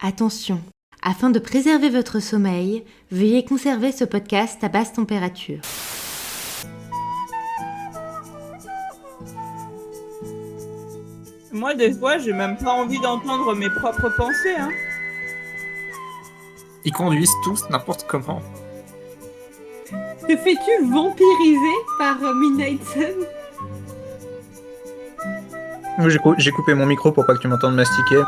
Attention, afin de préserver votre sommeil, veuillez conserver ce podcast à basse température. Moi, des fois, j'ai même pas envie d'entendre mes propres pensées, hein. Ils conduisent tous n'importe comment. Te fais-tu vampiriser par Midnight Sun? J'ai coupé mon micro pour pas que tu m'entendes mastiquer.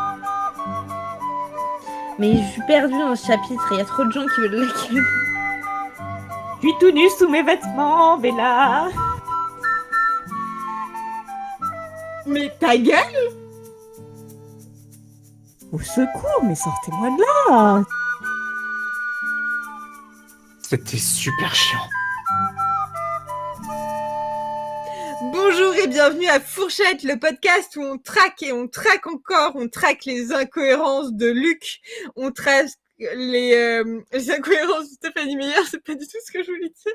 Mais je suis perdue dans ce chapitre, il y a trop de gens qui veulent la queue. Je suis tout nu sous mes vêtements, Bella. Mais ta gueule! Au secours, mais sortez-moi de là. C'était super chiant. Bonjour et bienvenue à Fourchette, le podcast où on traque et on traque encore, on traque les incohérences de Luc, on traque les incohérences de Stéphanie Meyer, c'est pas du tout ce que je voulais dire.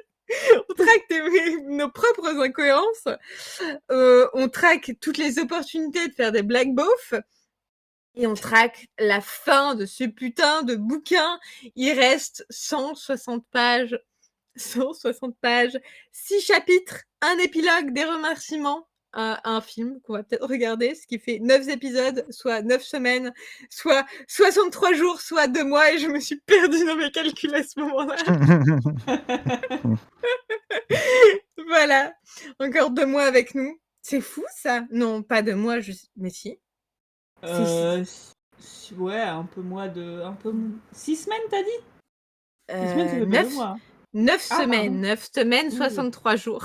On traque nos propres incohérences, on traque toutes les opportunités de faire des blagues beaufs, et on traque la fin de ce putain de bouquin. Il reste 160 pages, 6 chapitres, un épilogue, des remerciements, un film qu'on va peut-être regarder, ce qui fait 9 épisodes, soit 9 semaines, soit 63 jours, soit 2 mois, et je me suis perdue dans mes calculs à ce moment-là. Voilà, encore 2 mois avec nous. C'est fou ça? Non, pas 2 mois, mais si. Ouais, un peu 6 semaines, t'as dit? 6 semaines, ça fait pas 2 mois. 9 Ah, semaines, pardon. 9 semaines, Oui. 63 jours.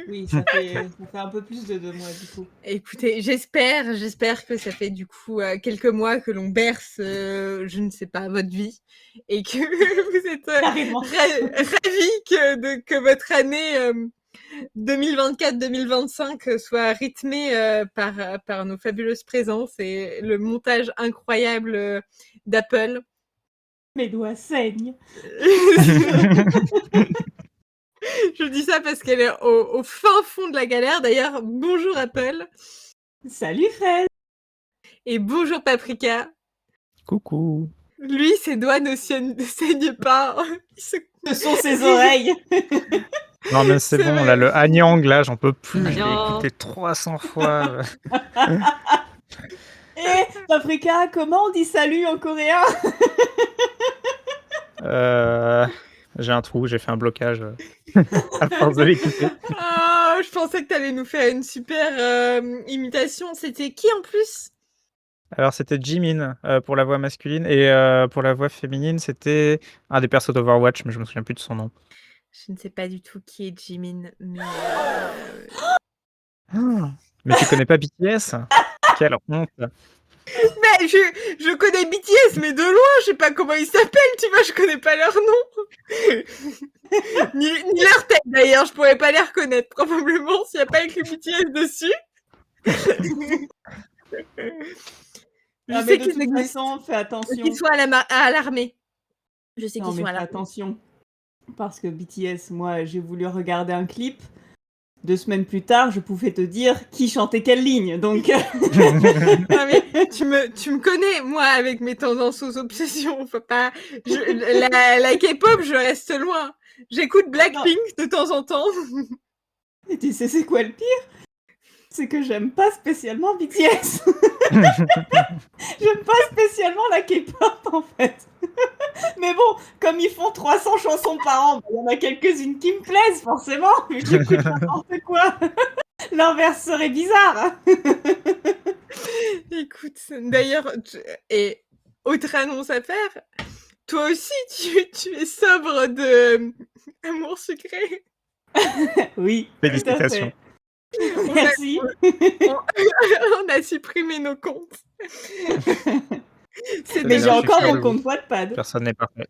Oui, ça fait un peu plus de 2 mois, du coup. Écoutez, j'espère que ça fait du coup quelques mois que l'on berce, je ne sais pas, votre vie, et que vous êtes ravis que votre année 2024-2025 soit rythmée par nos fabuleuses présences et le montage incroyable d'Apple. Mes doigts saignent. Je dis ça parce qu'elle est au fin fond de la galère. D'ailleurs, bonjour Apple. Salut Fred. Et bonjour Paprika. Coucou. Lui, ses doigts ne saignent pas. Ce sont ses oreilles. Non mais c'est bon, vrai. là, le Hanyang, là, j'en peux plus. Je l'ai Hanyang. écouté 300 fois. Paprika, comment on dit salut en coréen? J'ai un trou, j'ai fait un blocage à force de l'écouter. Oh, je pensais que t'allais nous faire une super imitation. C'était qui en plus? Alors c'était Jimin pour la voix masculine et pour la voix féminine, c'était un des persos d'Overwatch, mais je me souviens plus de son nom. Je ne sais pas du tout qui est Jimin, mais... Mais tu connais pas BTS? Quelle honte. Mais je connais BTS, mais de loin, je sais pas comment ils s'appellent, tu vois, je connais pas leur nom. ni leur tête d'ailleurs, je pourrais pas les reconnaître probablement s'il n'y a pas écrit BTS dessus. Je sais qu'ils existent. Fais attention. Qu'ils soient à l'armée. Je sais qu'ils sont à fais l'armée. attention. Parce que BTS, moi, j'ai voulu regarder un clip. 2 semaines plus tard, je pouvais te dire qui chantait quelle ligne. Donc, Non, mais tu me connais, moi, avec mes tendances aux obsessions. Faut pas. La K-pop, je reste loin. J'écoute Blackpink de temps en temps. Et tu sais, c'est quoi le pire? C'est que j'aime pas spécialement BTS. J'aime pas spécialement la K-pop, en fait. Mais bon, comme ils font 300 chansons par an, il y en a quelques-unes qui me plaisent, forcément, vu que j'écoute n'importe quoi. L'inverse serait bizarre. Écoute, d'ailleurs, et autre annonce à faire, toi aussi, tu es sobre de amour sucré. Oui, Félicitations. Merci. On a supprimé nos comptes. Mais j'ai encore mon compte Wattpad. Personne n'est parfait.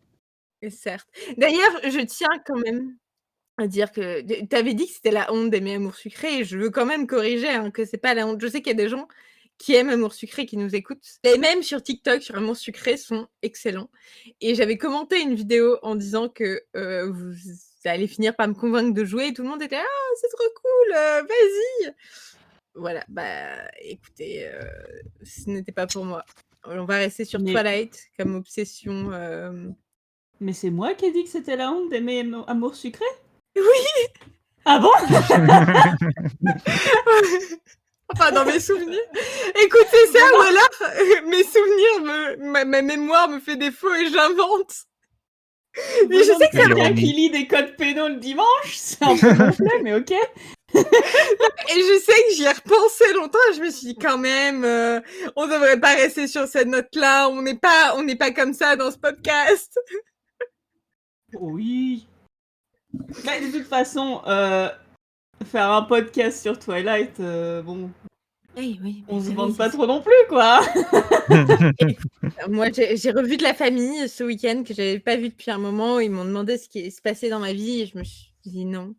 Et certes. D'ailleurs, je tiens quand même à dire que tu avais dit que c'était la honte d'aimer Amour sucré, et je veux quand même corriger que c'est pas la honte. Je sais qu'il y a des gens qui aiment Amour sucré, qui nous écoutent. Et même sur TikTok, sur Amour sucré, sont excellents. Et j'avais commenté une vidéo en disant que vous allez finir par me convaincre de jouer, et tout le monde était « Ah, c'est trop cool, vas-y !» Voilà, bah écoutez, ce n'était pas pour moi. On va rester sur Mais- Twilight comme obsession. Mais c'est moi qui ai dit que c'était la honte d'aimer Amour sucré? Oui. Ah bon? Enfin, dans mes souvenirs. Écoutez ça, ou alors mes souvenirs, ma mémoire me fait défaut et j'invente. Mais je sais que c'est ça quelqu'un me- qui lit des codes pénaux le dimanche, c'est un peu gonflé, mais ok. Et je sais que j'y ai repensé longtemps et je me suis dit quand même, on devrait pas rester sur cette note-là, on n'est pas comme ça dans ce podcast. Oui. Mais de toute façon, faire un podcast sur Twilight, bon, Oui, on se vante pas trop non plus, quoi. Moi, j'ai revu de la famille ce week-end que j'avais pas vu depuis un moment. Ils m'ont demandé ce qui se passait dans ma vie et je me suis dit non.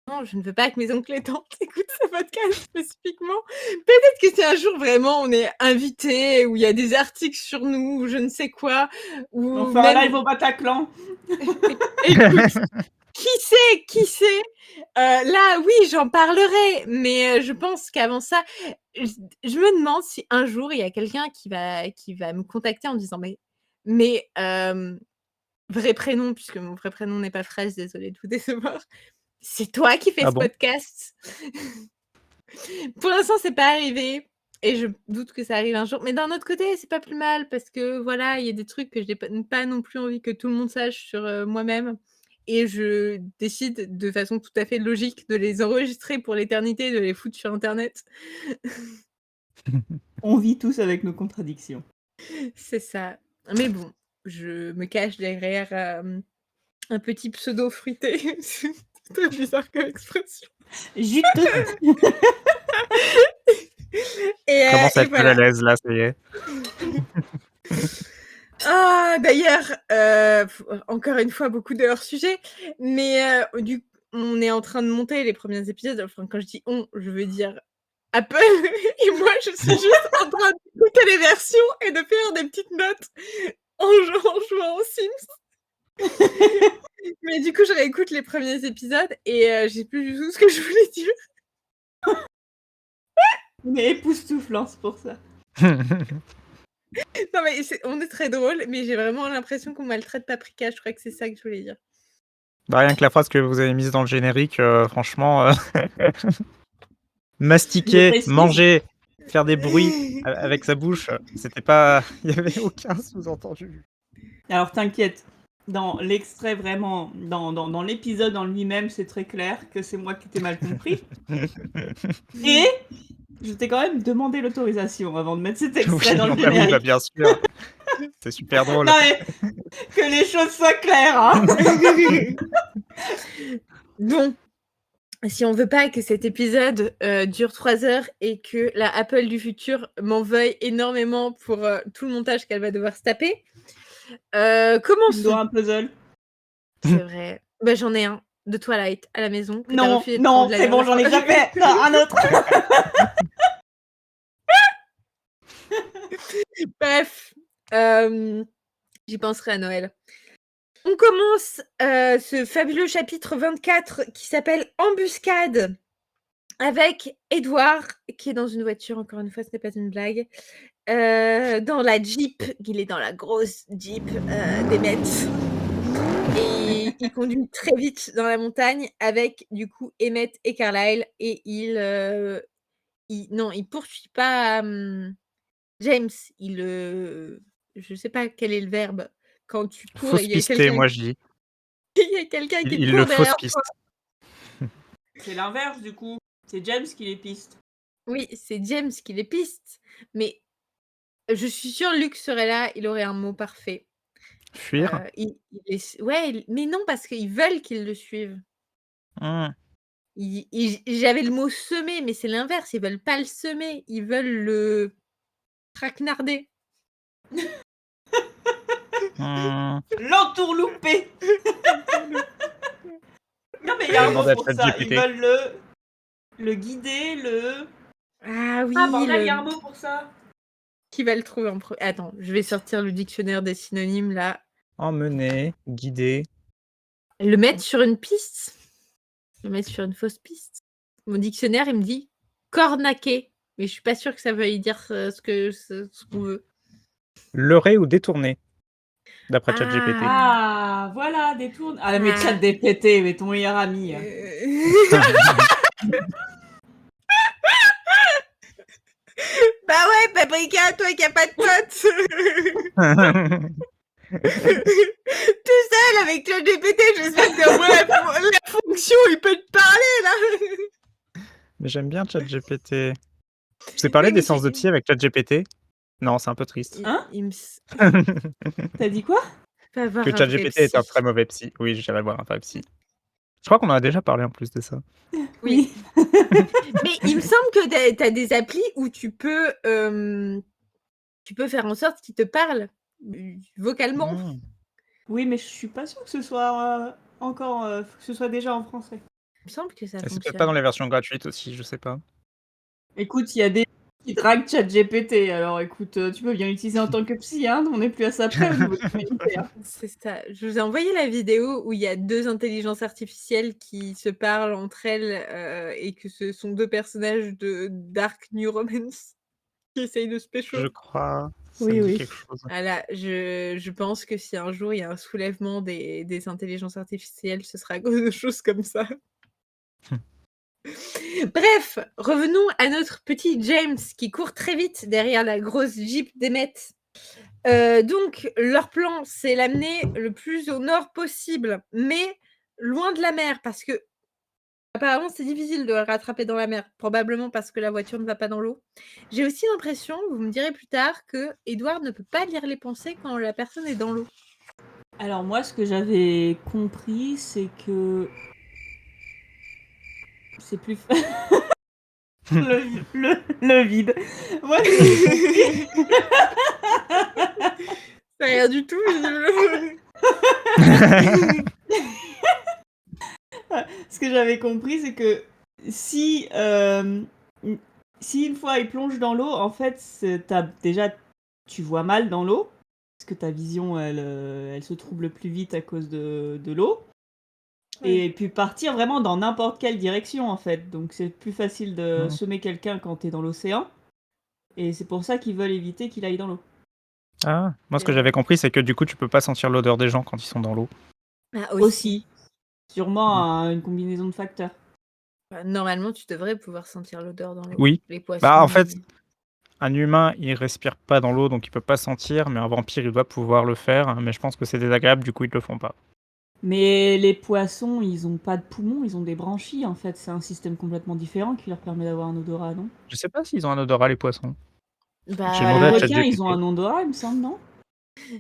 Non, je ne veux pas que mes oncles et tantes écoutent ce podcast spécifiquement. Peut-être que si un jour vraiment on est invité, où il y a des articles sur nous, ou je ne sais quoi, ou On fait un live au Bataclan. Écoute, qui sait là, oui, j'en parlerai, mais je pense qu'avant ça, je me demande si un jour il y a quelqu'un qui va me contacter en disant mais vrai prénom, puisque mon vrai prénom n'est pas Fraise, désolée de vous décevoir. C'est toi qui fais Ah ce bon? podcast? Pour l'instant, c'est pas arrivé et je doute que ça arrive un jour. Mais d'un autre côté, c'est pas plus mal parce que voilà, il y a des trucs que je n'ai pas non plus envie que tout le monde sache sur moi-même. Et je décide de façon tout à fait logique de les enregistrer pour l'éternité, de les foutre sur Internet. On vit tous avec nos contradictions. C'est ça. Mais bon, je me cache derrière un petit pseudo fruité. C'est très bizarre comme expression. Juteux. Commence à Et être mal voilà. à l'aise là, ça y est. Ah, d'ailleurs, encore une fois, beaucoup de hors-sujet, mais on est en train de monter les premiers épisodes. Enfin, quand je dis on, je veux dire Apple et moi, je suis juste en train d'écouter les versions et de faire des petites notes en jouant aux Sims. Mais du coup, je réécoute les premiers épisodes et j'ai plus du tout ce que je voulais dire. On est époustouflant, c'est pour ça. Non, mais on est très drôle, mais j'ai vraiment l'impression qu'on maltraite Paprika. Je crois que c'est ça que je voulais dire. Bah, rien que la phrase que vous avez mise dans le générique, franchement, mastiquer, précise. manger, faire des bruits avec sa bouche, c'était pas, il y avait aucun sous-entendu. Alors t'inquiète, dans l'extrait vraiment, dans l'épisode en lui-même, c'est très clair que c'est moi qui t'ai mal compris. Et je t'ai quand même demandé l'autorisation avant de mettre cet extrait dans le Oui, bah générique. bien sûr. C'est super drôle. Non mais, que les choses soient claires, hein. Bon, si on veut pas que cet épisode dure 3 heures et que la Apple du futur m'en veuille énormément pour tout le montage qu'elle va devoir se taper, Tu me commençons. dois un puzzle. C'est vrai. Bah, j'en ai un de Twilight à la maison. que t'as Non, refusé de non, prendre la c'est bon, dernière j'en ai fois. déjà fait. Non, un autre. Bref, j'y penserai à Noël. On commence ce fabuleux chapitre 24 qui s'appelle Embuscade avec Edouard qui est dans une voiture, encore une fois, ce n'est pas une blague, dans la Jeep, il est dans la grosse Jeep d'Emmett. Et il conduit très vite dans la montagne avec du coup Emmett et Carlyle et il poursuit pas James, je sais pas quel est le verbe quand tu cours et Fausse il y a pistée, quelqu'un moi je dis. il y a quelqu'un qui te Il court le fausse derrière piste. toi. C'est l'inverse du coup. C'est James qui les piste. Oui, c'est James qui les piste, mais je suis sûre Luc serait là, il aurait un mot parfait. Fuir. Mais non parce qu'ils veulent qu'ils le suivent. Hmm. J'avais le mot semer, mais c'est l'inverse, ils veulent pas le semer, ils veulent le traquenarder. Hmm. L'entourloupé. Non mais il y a un mot Demande à pour ça. ChatGPT. Ils veulent le guider, le... Ah oui, Ah bordel, il y a un mot pour ça. qui va le trouver en premier? Attends, je vais sortir le dictionnaire des synonymes là. Emmener, guider. Le mettre sur une piste? Le mettre sur une fausse piste? Mon dictionnaire, il me dit cornaquer, mais je suis pas sûre que ça veuille dire ce qu'on veut. Leurrer ou détourner, d'après ChatGPT. Ah, voilà, détourne. Ah, mais Ah. ChatGPT, mais ton meilleur ami. Bah ouais, Paprika, toi qui a pas de potes. Tout seul avec ChatGPT, j'espère que au moins la fonction, il peut te parler là. Mais j'aime bien ChatGPT. Je t'ai parlé Oui, des mais séances de tu- psy avec ChatGPT? Non, c'est un peu triste. Hein Il me s- T'as dit quoi? va voir Que un vrai ChatGPT est un psy. très mauvais psy. Oui, j'irai voir un vrai psy. Je crois qu'on en a déjà parlé en plus de ça. Oui. Mais il me semble que t'as des applis où tu peux faire en sorte qu'ils te parlent vocalement. Mmh. Oui, mais je suis pas sûre que ce soit encore, que ce soit déjà en français. Il me semble que ça Et c'est peut-être pas fonctionne. dans les versions gratuites aussi, je sais pas. Écoute, il y a des qui draguent ChatGPT, alors écoute, tu peux bien l'utiliser en tant que psy, hein, on n'est plus à ça près au niveau de l'humanité, hein. C'est ça. Je vous ai envoyé la vidéo où il y a 2 intelligences artificielles qui se parlent entre elles, et que ce sont 2 personnages de Dark New Romance qui essayent de se pécho. Je crois, ça Oui, me dit oui. quelque chose. Voilà, je pense que si un jour il y a un soulèvement des intelligences artificielles, ce sera à cause de choses comme ça. Bref, revenons à notre petit James qui court très vite derrière la grosse Jeep d'Emmett. Donc leur plan, c'est l'amener le plus au nord possible, mais loin de la mer parce qu'apparemment c'est difficile de le rattraper dans la mer, probablement parce que la voiture ne va pas dans l'eau. J'ai aussi l'impression, vous me direz plus tard, qu'Edward ne peut pas lire les pensées quand la personne est dans l'eau. Alors moi, ce que j'avais compris, c'est que c'est plus le vide. Moi, ce que j'avais compris, C'est rien du tout, visiblement. ce que j'avais compris, c'est que si si une fois il plonge dans l'eau, en fait, déjà tu vois mal dans l'eau parce que ta vision, elle se trouble plus vite à cause de l'eau. Ouais. Et puis partir vraiment dans n'importe quelle direction en fait. Donc c'est plus facile de Mmh. semer quelqu'un quand t'es dans l'océan. Et c'est pour ça qu'ils veulent éviter qu'il aille dans l'eau. Ah, moi ce C'est que vrai. j'avais compris, c'est que du coup, tu peux pas sentir l'odeur des gens quand ils sont dans l'eau. Ah, Aussi. Sûrement Mmh. une combinaison de facteurs. Bah, normalement, tu devrais pouvoir sentir l'odeur dans l'eau. Oui. Les poissons. Bah, en fait, un humain, il respire pas dans l'eau, donc il peut pas sentir, mais un vampire, il doit pouvoir le faire, hein, mais je pense que c'est désagréable, du coup, ils le font pas. Mais les poissons, ils ont pas de poumons, ils ont des branchies en fait. C'est un système complètement différent qui leur permet d'avoir un odorat, non? Je sais pas s'ils ont un odorat, les poissons. J'ai Bah, demandé les à requins, ils ont ChatGPT. un odorat, il me semble, non?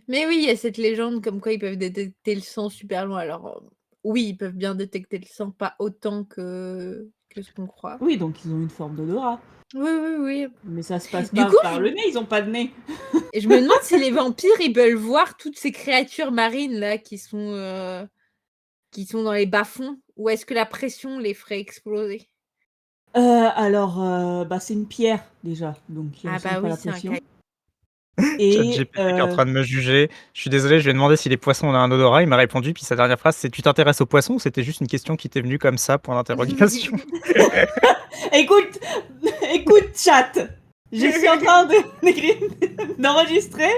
Mais oui, il y a cette légende comme quoi ils peuvent détecter le sang super loin. Alors, oui, ils peuvent bien détecter le sang, pas autant que ce qu'on croit. Oui, donc ils ont une forme d'odorat. Oui, oui, oui. Mais ça se passe Du pas coup, par le nez, ils ont pas de nez. Et je me demande si les vampires, ils peuvent voir toutes ces créatures marines là qui sont dans les bas-fonds, ou est-ce que la pression les ferait exploser? Alors, bah, c'est une pierre déjà, donc ils Ah ressentent bah pas oui, la c'est un pression. caillou. Et ChatGPT qui est en train de me juger. Je suis désolé, je lui ai demandé si les poissons ont un odorat, il m'a répondu, puis sa dernière phrase, c'est: «Tu t'intéresses aux poissons?» ou c'était juste une question qui t'est venue comme ça, point d'interrogation? écoute, écoute, chat. Je suis en train d'enregistrer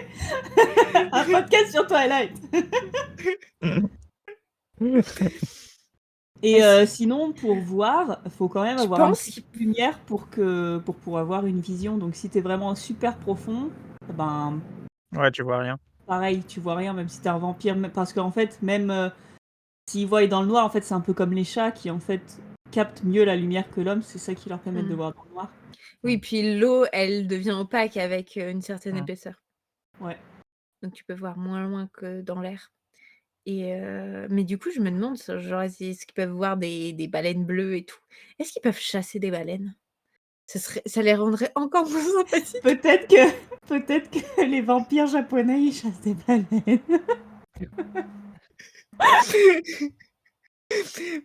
un podcast sur Twilight. Et sinon, pour voir, faut quand même Je avoir un pense petit peu de lumière pour pouvoir avoir une vision. Donc si t'es vraiment super profond, ben Ouais, tu vois rien. pareil, tu vois rien, même si t'es un vampire. Parce qu'en fait, même s'ils voient dans le noir, en fait, c'est un peu comme les chats qui en fait captent mieux la lumière que l'homme. C'est ça qui leur permet de voir dans le noir. Oui, puis l'eau, elle devient opaque avec une certaine Mmh. épaisseur. Ouais. Donc tu peux voir moins loin que dans l'air. Et mais du coup, je me demande, genre, est-ce qu'ils peuvent voir des baleines bleues et tout? Est-ce qu'ils peuvent chasser des baleines? Ça les rendrait encore moins sympathiques. Peut-être que les vampires japonais ils chassent des baleines.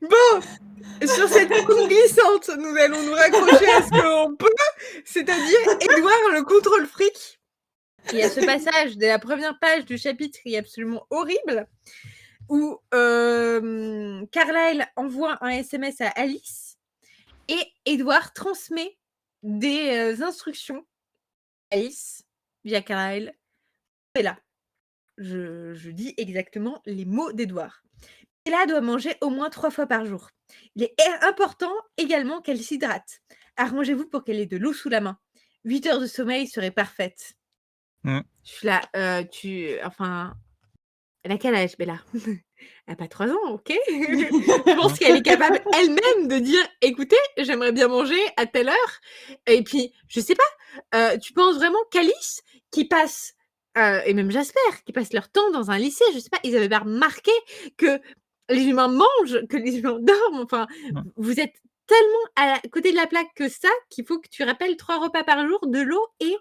Bon, sur cette pente glissante, nous allons nous raccrocher à ce qu'on peut, c'est-à-dire Édouard le contrôle fric. Il y a ce passage dès la première page du chapitre qui est absolument horrible, où Carlyle envoie un SMS à Alice et Édouard transmet des instructions à Alice via Carlyle Bella. Je dis exactement les mots d'Edouard. Bella doit manger au moins 3 fois par jour. Il est important également qu'elle s'hydrate. Arrangez-vous pour qu'elle ait de l'eau sous la main. 8 heures de sommeil seraient parfaites. Mm. Je suis là, enfin, elle a quel âge, Bella? Elle a pas 3 ans, OK? Je pense qu'elle est capable elle-même de dire: «Écoutez, j'aimerais bien manger à telle heure» et puis, je sais pas, tu penses vraiment qu'Alice qui passe, et même Jasper, qui passent leur temps dans un lycée, je sais pas, ils avaient pas remarqué que les humains mangent, que les humains dorment, enfin, Mm. vous êtes tellement à côté de la plaque que ça, qu'il faut que tu rappelles 3 repas par jour, de l'eau et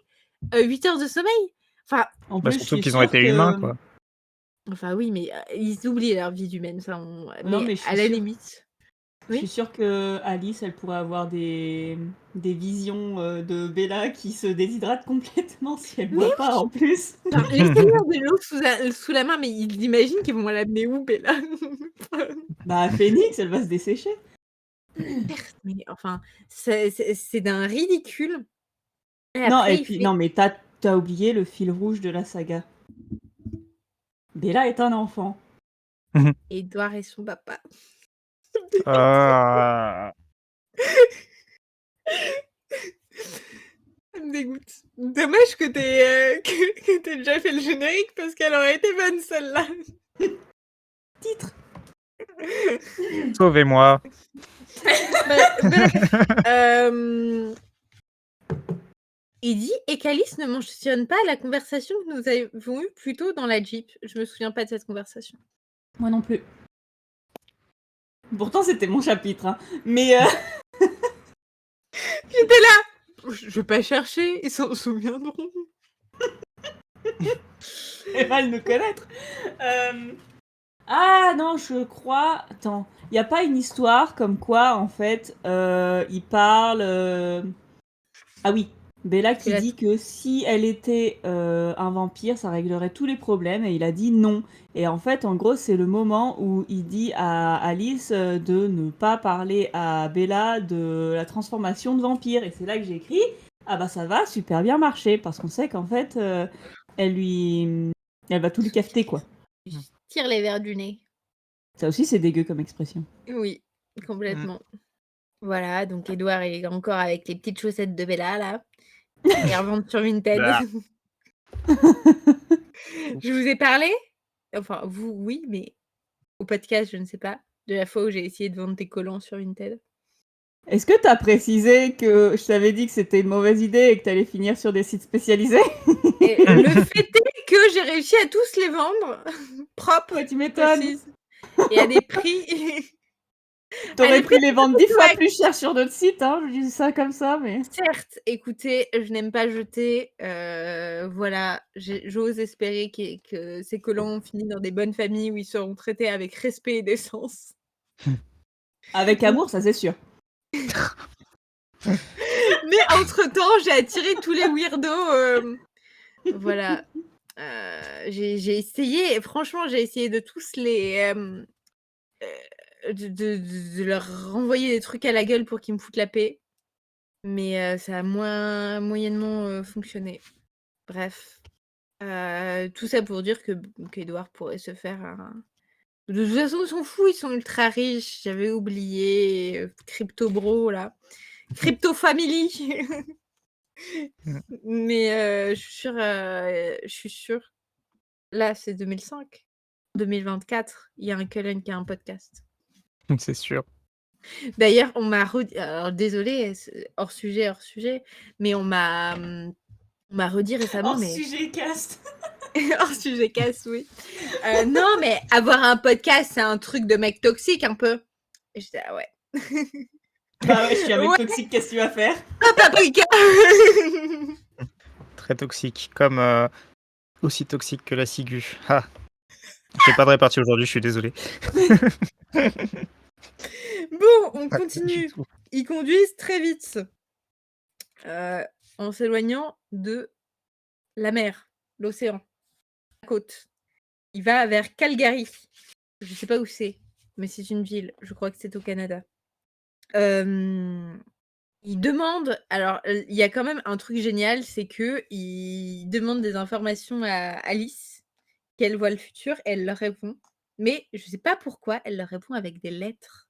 8 heures de sommeil. Enfin En Bah, plus, je surtout suis qu'ils ont sûre été humains, que quoi. oui, mais ils oublient leur vie d'humaine, ça non, mais mais je à suis la sûre limite. je suis Oui? sûre que Alice, elle pourrait avoir des visions, de Bella qui se déshydrate complètement si elle Mais boit pas en plus. enfin, laissez-leur de l'eau sous la main, mais ils imaginent qu'ils vont l'amener où, Bella? Bah, Phoenix, elle va se dessécher. Certes, mais enfin, c'est d'un ridicule et Non après et il puis fait non, mais t'as oublié le fil rouge de la saga. Bella est un enfant. Édouard et son papa. Ah. Ça me dégoûte. Dommage que tu déjà fait le générique parce qu'elle aurait été bonne celle-là. Titre. Sauvez-moi. Bref, il dit: «Et qu'Alice ne mentionne pas la conversation que nous avons eue plus tôt dans la Jeep». Je me souviens pas de cette conversation. Moi non plus. Pourtant, c'était mon chapitre, hein. Mais J'étais là! Je vais pas chercher, ils s'en souviendront. elle va nous connaître. Ah non, je crois. Attends, y a pas une histoire comme quoi, en fait, il parle. Ah oui, Bella qui Que la dit que si elle était un vampire, ça réglerait tous les problèmes, et il a dit non. Et en fait, en gros, c'est le moment où il dit à Alice de ne pas parler à Bella de la transformation de vampire. Et c'est là que j'ai écrit, ah bah ça va super bien marcher, parce qu'on sait qu'en fait, elle va tout lui cafeter, quoi. tire les verres du nez. Ça aussi, c'est dégueu comme expression. Oui, complètement. Voilà, donc Édouard, il est encore avec les petites chaussettes de Bella, là. Et revente sur Vinted. Bah. Je vous ai parlé, enfin vous, oui, mais au podcast, je ne sais pas, de la fois où j'ai essayé de vendre tes collants sur Vinted. Est-ce que t'as précisé que je t'avais dit que c'était une mauvaise idée et que t'allais finir sur des sites spécialisés? Et le fait est que j'ai réussi à tous les vendre propres, Ouais, tu m'étonnes. précise, et à des prix. T'aurais Allez, pu les vendre 10 fois ouais. plus cher sur d'autres sites, hein, je dis ça comme ça, mais... Certes, écoutez, je n'aime pas jeter, voilà, j'ose espérer que ces collants ont fini dans des bonnes familles où ils seront traités avec respect et décence. Avec amour, ça c'est sûr. Mais entre-temps, j'ai attiré tous les weirdos, voilà. J'ai essayé, franchement, j'ai essayé de tous les, de leur renvoyer des trucs à la gueule pour qu'ils me foutent la paix. Mais ça a moyennement, fonctionné. Bref, tout ça pour dire qu'Édouard pourrait se faire un de toute façon, ils s'en foutent, ils sont ultra riches. J'avais oublié, Crypto Bro là, Crypto Family. Mais je suis sûre, là, c'est 2005. 2024, il y a un Cullen qui a un podcast. C'est sûr. D'ailleurs, on m'a alors désolée, c'est hors sujet, mais on m'a redit récemment, Hors mais sujet cast. hors sujet casse, oui. Non, mais avoir un podcast, c'est un truc de mec toxique un peu. Et j'étais ah ouais. Bah ouais, je suis avec Ouais. Toxic, qu'est-ce que tu vas faire? Ah, paprika. Très toxique. Comme aussi toxique que la ciguë. Ah. J'ai pas de répartie aujourd'hui, je suis désolé. Bon, on Pas du continue. tout. Ils conduisent très vite, en s'éloignant de la mer, l'océan, la côte. Il va vers Calgary. Je sais pas où c'est, mais c'est une ville. Je crois que c'est au Canada. Il demande alors, il y a quand même un truc génial, c'est qu'il demande des informations à Alice, qu'elle voit le futur, et elle leur répond. Mais je sais pas pourquoi, elle leur répond avec des lettres.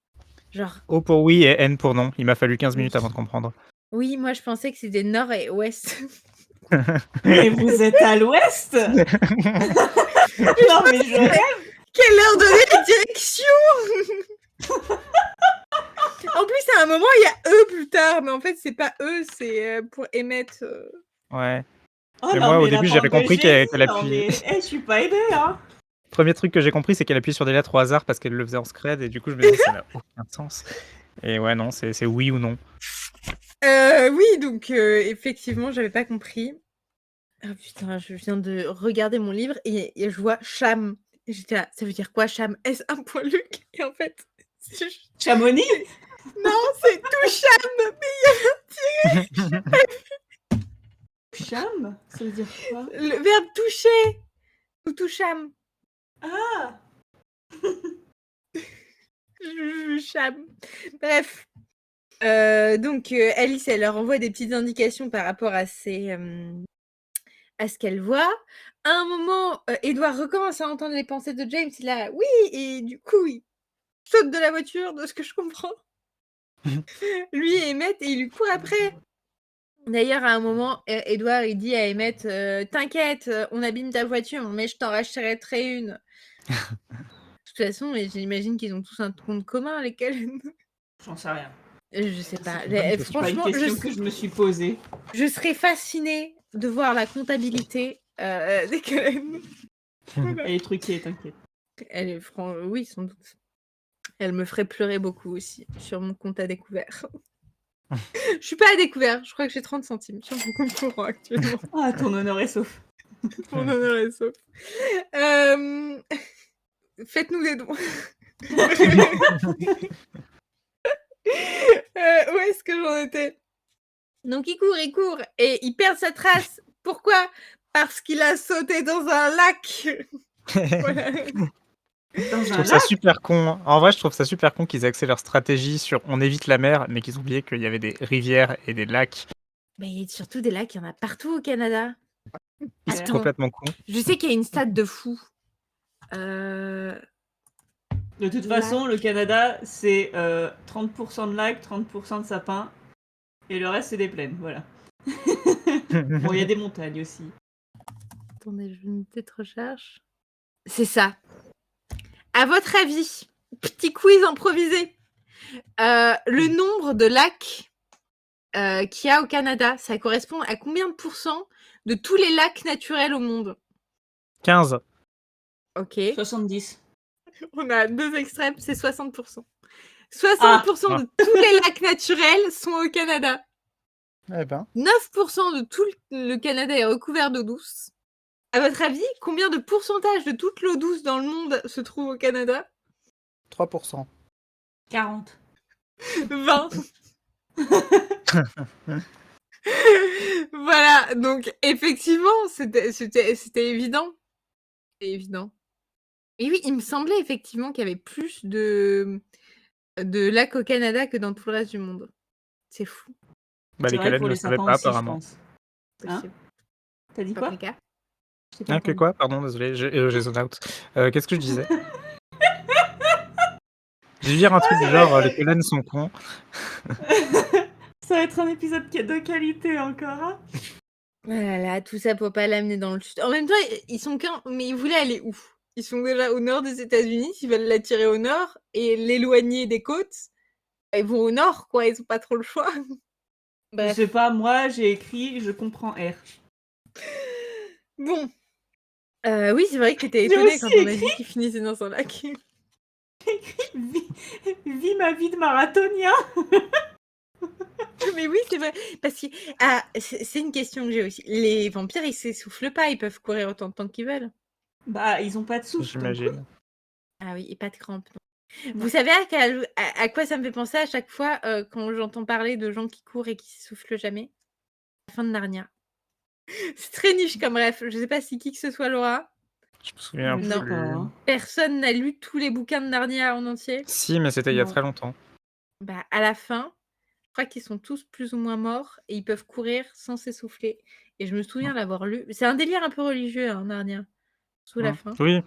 Genre, O pour oui et N pour non. Il m'a fallu 15 minutes Oui. avant de comprendre. oui, moi je pensais que c'était nord et ouest. Mais vous êtes à l'ouest. Non, mais je rêve. Qu'elle leur donnait les directions. En plus, à un moment, il y a eux plus tard, mais en fait, c'est pas eux, c'est pour émettre. Ouais. Oh Mais non, moi, au mais la début, bande j'avais de compris génies, qu'elle non, appuie. mais je suis pas aidée, hein. Premier truc que j'ai compris, c'est qu'elle appuie sur des lettres au hasard parce qu'elle le faisait en scred et du coup, je me disais, ça n'a aucun sens. Et ouais, non, c'est oui ou non. Oui, donc effectivement, j'avais pas compris. Ah putain, je viens de regarder mon livre et je vois Cham. Et j'étais là, ça veut dire quoi, Cham? Est-ce un point Luc? Et en fait, c'est Chamonix. non, c'est tout Cham, mais il y a un tiré. Cham, ça veut dire quoi? Le verbe toucher ou tout Cham. Ah. Cham. Bref. Donc Alice, elle leur envoie des petites indications par rapport à à ce qu'elle voit. À un moment, Edward recommence à entendre les pensées de James. Il a oui, et du coup, il saute de la voiture, de ce que je comprends. Lui et Emmett, et il lui court après. D'ailleurs, à un moment, Edward, il dit à Emmett, t'inquiète, on abîme ta voiture, mais je t'en rachèterai une. De toute façon, j'imagine qu'ils ont tous un compte commun, lesquels. J'en sais rien. Je sais pas. C'est une bonne question. C'est pas une Franchement, question que je me suis posée. je serais fascinée de voir la comptabilité des Cullen. Elle est truquée, t'inquiète. Elle est oui, sans doute. Elle me ferait pleurer beaucoup aussi sur mon compte à découvert. Je suis pas à découvert, je crois que j'ai 30 centimes sur mon compte courant actuellement. Ah, ton honneur est sauf. Mon honneur est sauf. Faites-nous des dons. Où est-ce que j'en étais? Donc il court, et il perd sa trace. Pourquoi? Parce qu'il a sauté dans un lac. Voilà. Dans Je un trouve ça lac. super con. En vrai, je trouve ça super con qu'ils axaient leur stratégie sur on évite la mer, mais qu'ils oubliaient qu'il y avait des rivières et des lacs. Mais surtout des lacs, il y en a partout au Canada. C'est Attends, complètement con. je sais qu'il y a une stat de fou. Euh, De toute Lac. façon, le Canada, c'est 30% de lacs, 30% de sapins, et le reste, c'est des plaines, voilà. Bon, il y a des montagnes aussi. Attendez, je vais une petite recherche. C'est ça. À votre avis, petit quiz improvisé. Le nombre de lacs qu'il y a au Canada, ça correspond à combien de pourcents de tous les lacs naturels au monde? 15. Ok. 70. On a deux extrêmes, c'est 60%. 60% de tous les lacs naturels sont au Canada. Eh ben. 9% de tout le Canada est recouvert d'eau douce. À votre avis, combien de pourcentage de toute l'eau douce dans le monde se trouve au Canada? 3%. 40. 20. Voilà, donc effectivement, c'était évident. C'est évident. Et oui, il me semblait effectivement qu'il y avait plus de lacs au Canada que dans tout le reste du monde. C'est fou. Bah, C'est les vrai Calais pour ne le les savaient sapins pas, aussi, je apparemment. pense. Hein? Possible. T'as dit quoi? Paprika. Je t'ai pas Ah, que entendu. quoi? Pardon, désolé, j'ai zone out. Qu'est-ce que je disais? J'ai dû dire un truc du genre les Calais sont cons. Ça va être un épisode de qualité encore, hein? Voilà, tout ça pour pas l'amener dans le sud. En même temps, ils sont mais ils voulaient aller où? Ils sont déjà au nord des États-Unis, ils veulent l'attirer au nord et l'éloigner des côtes. Ils vont au nord, quoi, ils ont pas trop le choix. Je Bref. sais pas, moi j'ai écrit, je comprends R. Bon. Oui, c'est vrai que t'étais J'ai étonnée aussi quand on a dit qu'ils finissaient dans un lac. Vis ma vie de marathonien. Mais oui, c'est vrai. Parce que c'est une question que j'ai aussi. Les vampires, ils s'essoufflent pas, ils peuvent courir autant de temps qu'ils veulent. Bah, ils ont pas de souffle. donc. J'imagine. Ah oui, et pas de crampes. Non. Non. Vous savez à quoi ça me fait penser à chaque fois quand j'entends parler de gens qui courent et qui s'essoufflent jamais? La fin de Narnia. C'est très niche comme bref. Je sais pas si qui que ce soit l'aura. Je me souviens Je sais plus. pas, hein. Personne n'a lu tous les bouquins de Narnia en entier. Si, mais c'était il y a Non. très longtemps. Bah, à la fin, crois qu'ils sont tous plus ou moins morts et ils peuvent courir sans s'essouffler. Et je me souviens l'avoir lu. C'est un délire un peu religieux, hein, Narnia, sous la fin. Oui,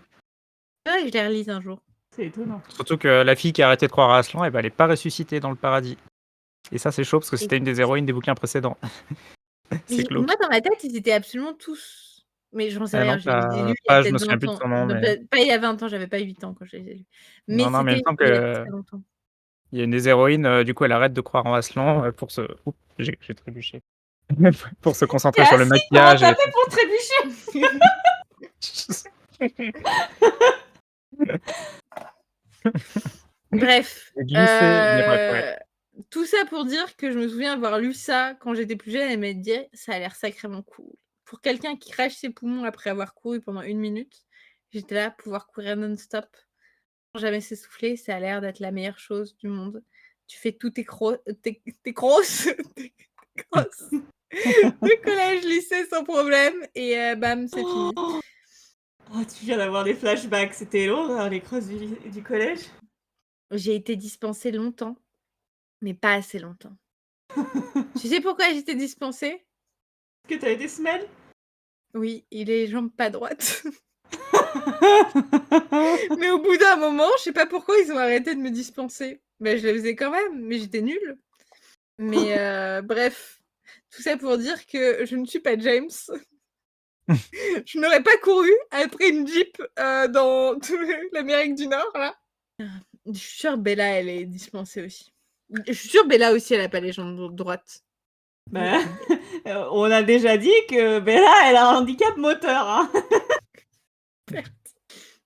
Ouais, je les relise un jour. C'est étonnant. surtout que la fille qui a arrêté de croire à Aslan, elle n'est pas ressuscitée dans le paradis. Et ça, c'est chaud parce que c'était une des héroïnes des bouquins précédents. C'est glauque. Moi, dans ma tête, ils étaient absolument tous. Mais j'en sais Ah rien, non, j'ai lu il y a je peut-être me souviens 20 plus de ans. son nom, Non, mais pas il y a 20 ans, j'avais pas 8 ans quand je les ai lus. Mais non, mais il me c'était semble il y a que très longtemps. il y a une des héroïnes, du coup, elle arrête de croire en Aslan pour se. Oups, j'ai trébuché. Pour se concentrer T'es sur le assis, comment maquillage. t'as fait pour trébucher? Bref, J'ai glissé, mais bref, ouais. tout ça pour dire que je me souviens avoir lu ça quand j'étais plus jeune et m'être dit: «Ça a l'air sacrément cool». Pour quelqu'un qui crache ses poumons après avoir couru pendant 1 minute, j'étais là, pouvoir courir non-stop, sans jamais s'essouffler, ça a l'air d'être la meilleure chose du monde. Tu fais tous tes crosses de collège, lycée sans problème et bam, c'est fini. Oh, tu viens d'avoir des flashbacks. C'était long, hein, les crosses du collège? J'ai été dispensée longtemps, mais pas assez longtemps. Tu sais pourquoi j'étais dispensée? Est-ce que t'avais des semelles? Oui, et les jambes pas droites. Mais au bout d'un moment, je sais pas pourquoi ils ont arrêté de me dispenser. Je le faisais quand même, mais j'étais nulle. Mais bref, tout ça pour dire que je ne suis pas James. Je n'aurais pas couru après une Jeep dans l'Amérique du Nord, là. Je suis sûre Bella, elle est dispensée aussi. Je suis sûre Bella aussi, elle a pas les jambes droites. Bah, on a déjà dit que Bella, elle a un handicap moteur. Hein.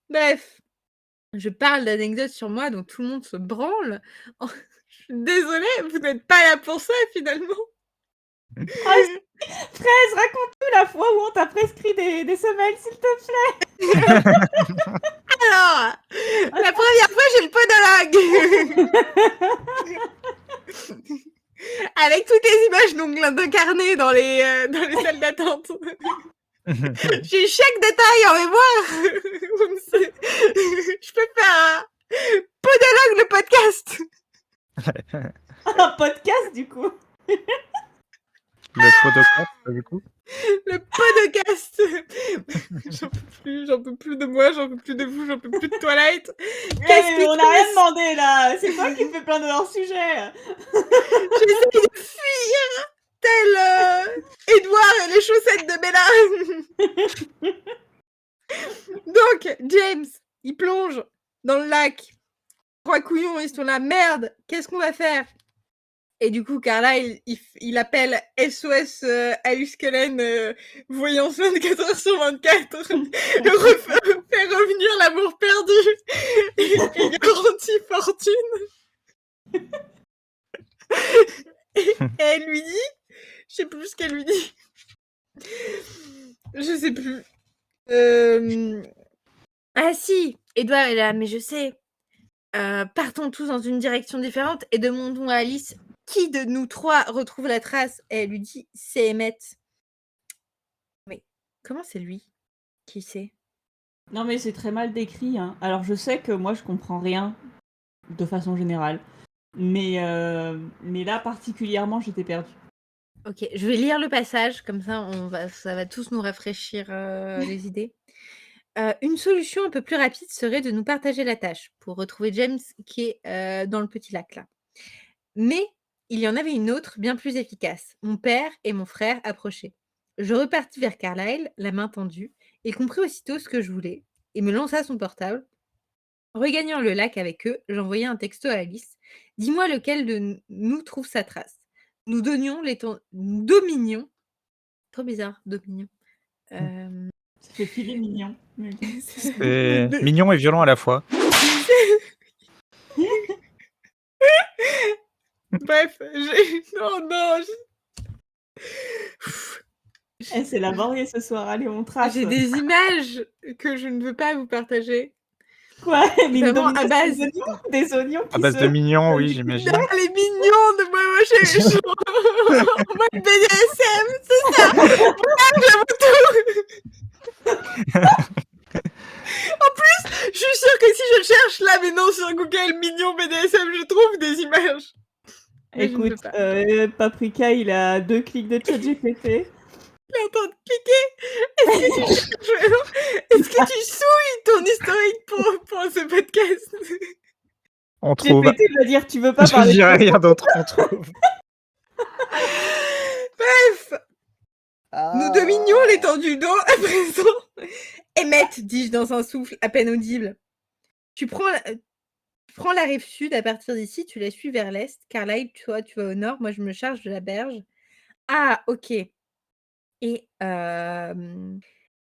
Bref, je parle d'anecdotes sur moi dont tout le monde se branle. Oh, je suis désolée, vous n'êtes pas là pour ça finalement. Ah, Fraise, raconte-nous la fois où on t'a prescrit des semelles, s'il te plaît. Alors, la première fois, j'ai le podologue. Avec toutes les images d'ongles d'incarnés dans les salles d'attente. J'ai chaque détail en mémoire. Je peux faire un podologue le podcast. Un podcast, du coup. Le podcast, du coup. Le podcast. J'en peux plus de moi, j'en peux plus de vous, j'en peux plus de Twilight. Mais on n'a rien demandé, là. C'est toi qui me fais plein de hors-sujet. J'essaie de fuir tel Edouard et les chaussettes de Bella. Donc, James, il plonge dans le lac. Trois couillons, ils sont là, merde, qu'est-ce qu'on va faire? Et du coup, Carla, il appelle SOS Alice Cullen, voyance 24 heures sur 24, faire revenir l'amour perdu et garantie fortune. Et elle lui dit, je sais plus ce qu'elle lui dit. Je sais plus. Ah si, Edouard est là, mais je sais. Partons tous dans une direction différente et demandons à Alice qui de nous trois retrouve la trace. Et elle lui dit, c'est Emmett. Mais comment c'est lui? Qui c'est? Non, mais c'est très mal décrit. Hein. Alors, je sais que moi, je comprends rien de façon générale. Mais là, particulièrement, j'étais perdue. Ok, je vais lire le passage, comme ça, ça va tous nous rafraîchir les idées. Une solution un peu plus rapide serait de nous partager la tâche pour retrouver James qui est dans le petit lac là. Mais il y en avait une autre bien plus efficace. Mon père et mon frère approchaient. Je repartis vers Carlyle, la main tendue, et compris aussitôt ce que je voulais, et me lança son portable. Regagnant le lac avec eux, j'envoyai un texto à Alice. Dis-moi lequel de nous trouve sa trace. Nous dominions. Trop bizarre, dominion. Ça fait filer mignon. C'est mignon et violent à la fois. Bref, non. C'est laborieux ce soir, allez, on trace. J'ai des images que je ne veux pas vous partager. Quoi? Vraiment à base des oignons qui À base de mignons, oui, j'imagine. Non, les mignons de moi, je suis en mode BDSM, c'est ça. J'avoue tout. En plus, je suis sûre que si je cherche là maintenant sur Google mignon BDSM, je trouve des images. Mais je ne Écoute, peux pas. Paprika, il a 2 clics de ChatGPT. Il est en train de cliquer. Est-ce que tu cherches vraiment Est-ce que tu souilles ton historique pour ce podcast? On trouve. GPT va dire: «Tu veux pas Je parler de dirais ça?» rien d'autre. On trouve. Bref, nous dominions l'étendue d'eau à présent. Emmett, dis-je dans un souffle à peine audible. Tu prends la rive sud à partir d'ici, tu la suis vers l'est. Carlisle, toi, tu vas au nord. Moi, je me charge de la berge. Ah, ok. Et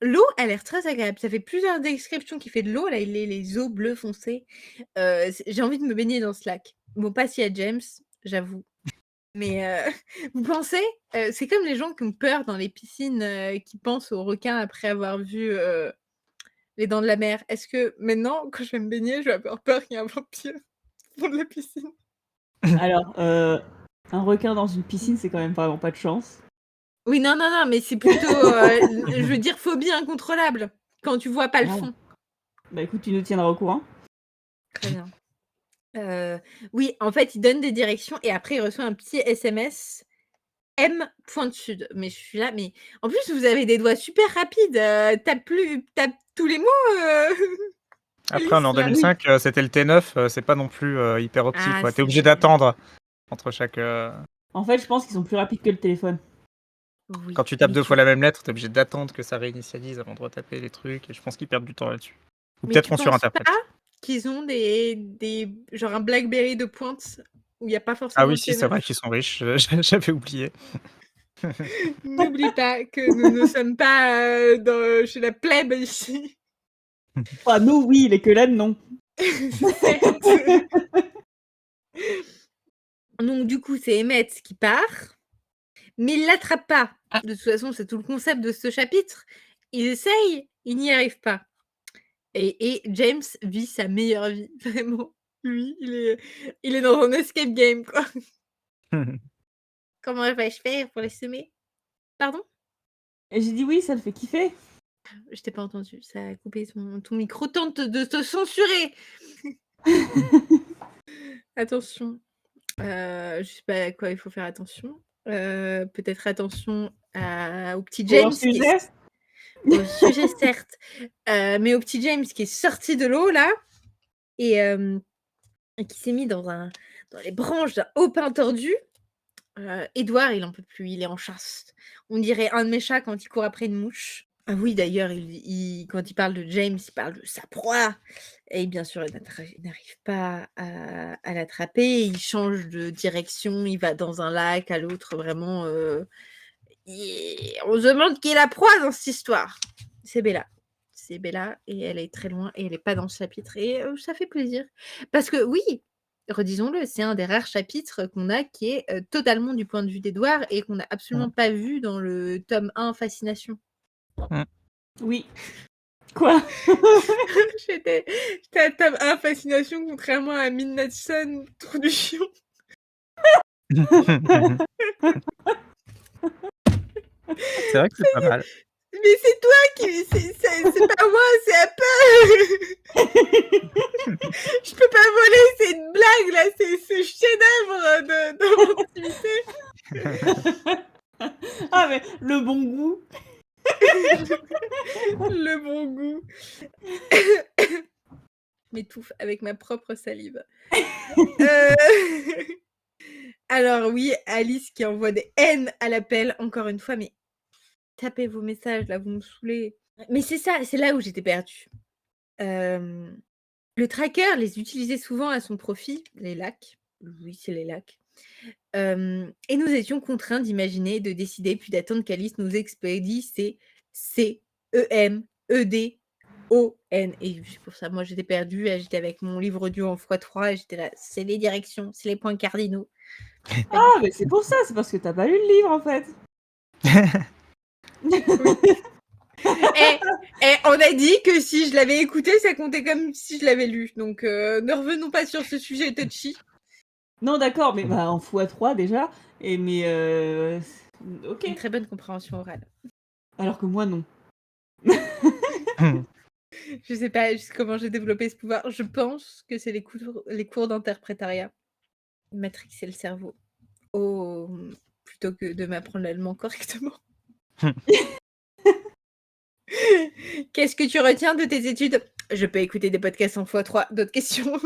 l'eau a l'air très agréable. Ça fait plusieurs descriptions qui fait de l'eau. Là, il est les eaux bleues foncées. J'ai envie de me baigner dans ce lac. Bon, pas s'il y a James, j'avoue. Mais vous pensez, c'est comme les gens qui ont peur dans les piscines, qui pensent aux requins après avoir vu les dents de la mer. Est-ce que maintenant, quand je vais me baigner, je vais avoir peur qu'il y ait un vampire au fond de la piscine? Alors, un requin dans une piscine, c'est quand même vraiment pas de chance. Oui, non, non, non, mais c'est plutôt, je veux dire phobie incontrôlable, quand tu vois pas le Ah. fond. Bah, écoute, tu nous tiendras au courant. Très bien. Oui, en fait, il donne des directions et après il reçoit un petit SMS M point de sud. Mais je suis là, mais en plus vous avez des doigts super rapides. Tape tous les mots. Après, on est en Alice, là. 2005, c'était le T9, c'est pas non plus hyper optique. Ah, Quoi. T'es c'est obligé vrai. d'attendre entre chaque. En fait, je pense qu'ils sont plus rapides que le téléphone. Oui, Quand tu tapes mais 2 fois la même lettre, t'es obligé d'attendre que ça réinitialise avant de retaper les trucs. Et je pense qu'ils perdent du temps là-dessus. Ou mais peut-être tu qu'on penses surinterprète. pas qu'ils ont des genre un BlackBerry de pointe où il y a pas Ah forcément oui, le si, c'est vrai T9? qu'ils sont riches. J'avais oublié. N'oublie pas que nous ne sommes pas, chez la plèbe ici. Ah, nous, oui, les quelaines, non. Certes. Donc du coup, c'est Emmett qui part, mais il l'attrape pas. De toute façon, c'est tout le concept de ce chapitre. Il essaye, il n'y arrive pas. Et James vit sa meilleure vie, vraiment. Lui, il est dans un escape game, quoi. Comment vais-je faire pour les semer? Pardon? Et j'ai dit oui, ça le fait kiffer. Je t'ai pas entendu, ça a coupé ton micro. Tente de te censurer! Attention, je sais pas à quoi il faut faire attention. Peut-être attention au petit Pour un James qui sujet. est au sujet certes, mais au petit James qui est sorti de l'eau là et qui s'est mis dans les branches d'un haut pin tordu. Édouard, il en peut plus, il est en chasse. On dirait un de mes chats quand il court après une mouche. Ah oui, d'ailleurs, quand il parle de James, il parle de sa proie. Et bien sûr, il n'arrive pas à l'attraper. Il change de direction, il va dans un lac, à l'autre, vraiment. On se demande qui est la proie dans cette histoire. C'est Bella. C'est Bella et elle est très loin et elle n'est pas dans ce chapitre. Et ça fait plaisir. Parce que oui, redisons-le, c'est un des rares chapitres qu'on a qui est totalement du point de vue d'Édouard et qu'on n'a absolument pas vu dans le tome 1 Fascination. Oui. Quoi? J'étais à tome 1 Fascination, contrairement à Midnight Sun, Trou du Chion. C'est vrai que c'est pas mal. Mais c'est toi qui. C'est pas moi, c'est un peu. Je peux pas voler, c'est une blague là, c'est ce chef-d'œuvre d'inventivité. Ah, mais le bon goût. Le bon goût. Je m'étouffe avec ma propre salive. Alors oui, Alice qui envoie des haines à l'appel, encore une fois, mais tapez vos messages, là, vous me saoulez. Mais c'est ça, c'est là où j'étais perdue. Le tracker les utilisait souvent à son profit, les lacs. Oui, c'est les lacs. Et nous étions contraints d'imaginer, de décider, puis d'attendre qu'Alice nous expédie ces CEMEDON. Et pour ça, moi, j'étais perdue. J'étais avec mon livre audio en x3 et j'étais là, c'est les directions, c'est les points cardinaux. Ah, mais c'est pour ça, c'est parce que t'as pas lu le livre, en fait. Et on a dit que si je l'avais écouté, ça comptait comme si je l'avais lu. Donc, ne revenons pas sur ce sujet touchy. Non, d'accord, mais en x3 déjà. Et ok. Une très bonne compréhension orale. Alors que moi, non. Je sais pas comment j'ai développé ce pouvoir. Je pense que c'est les cours d'interprétariat. Matrixer le cerveau. plutôt que de m'apprendre l'allemand correctement. Qu'est-ce que tu retiens de tes études? Je peux écouter des podcasts en x3. D'autres questions?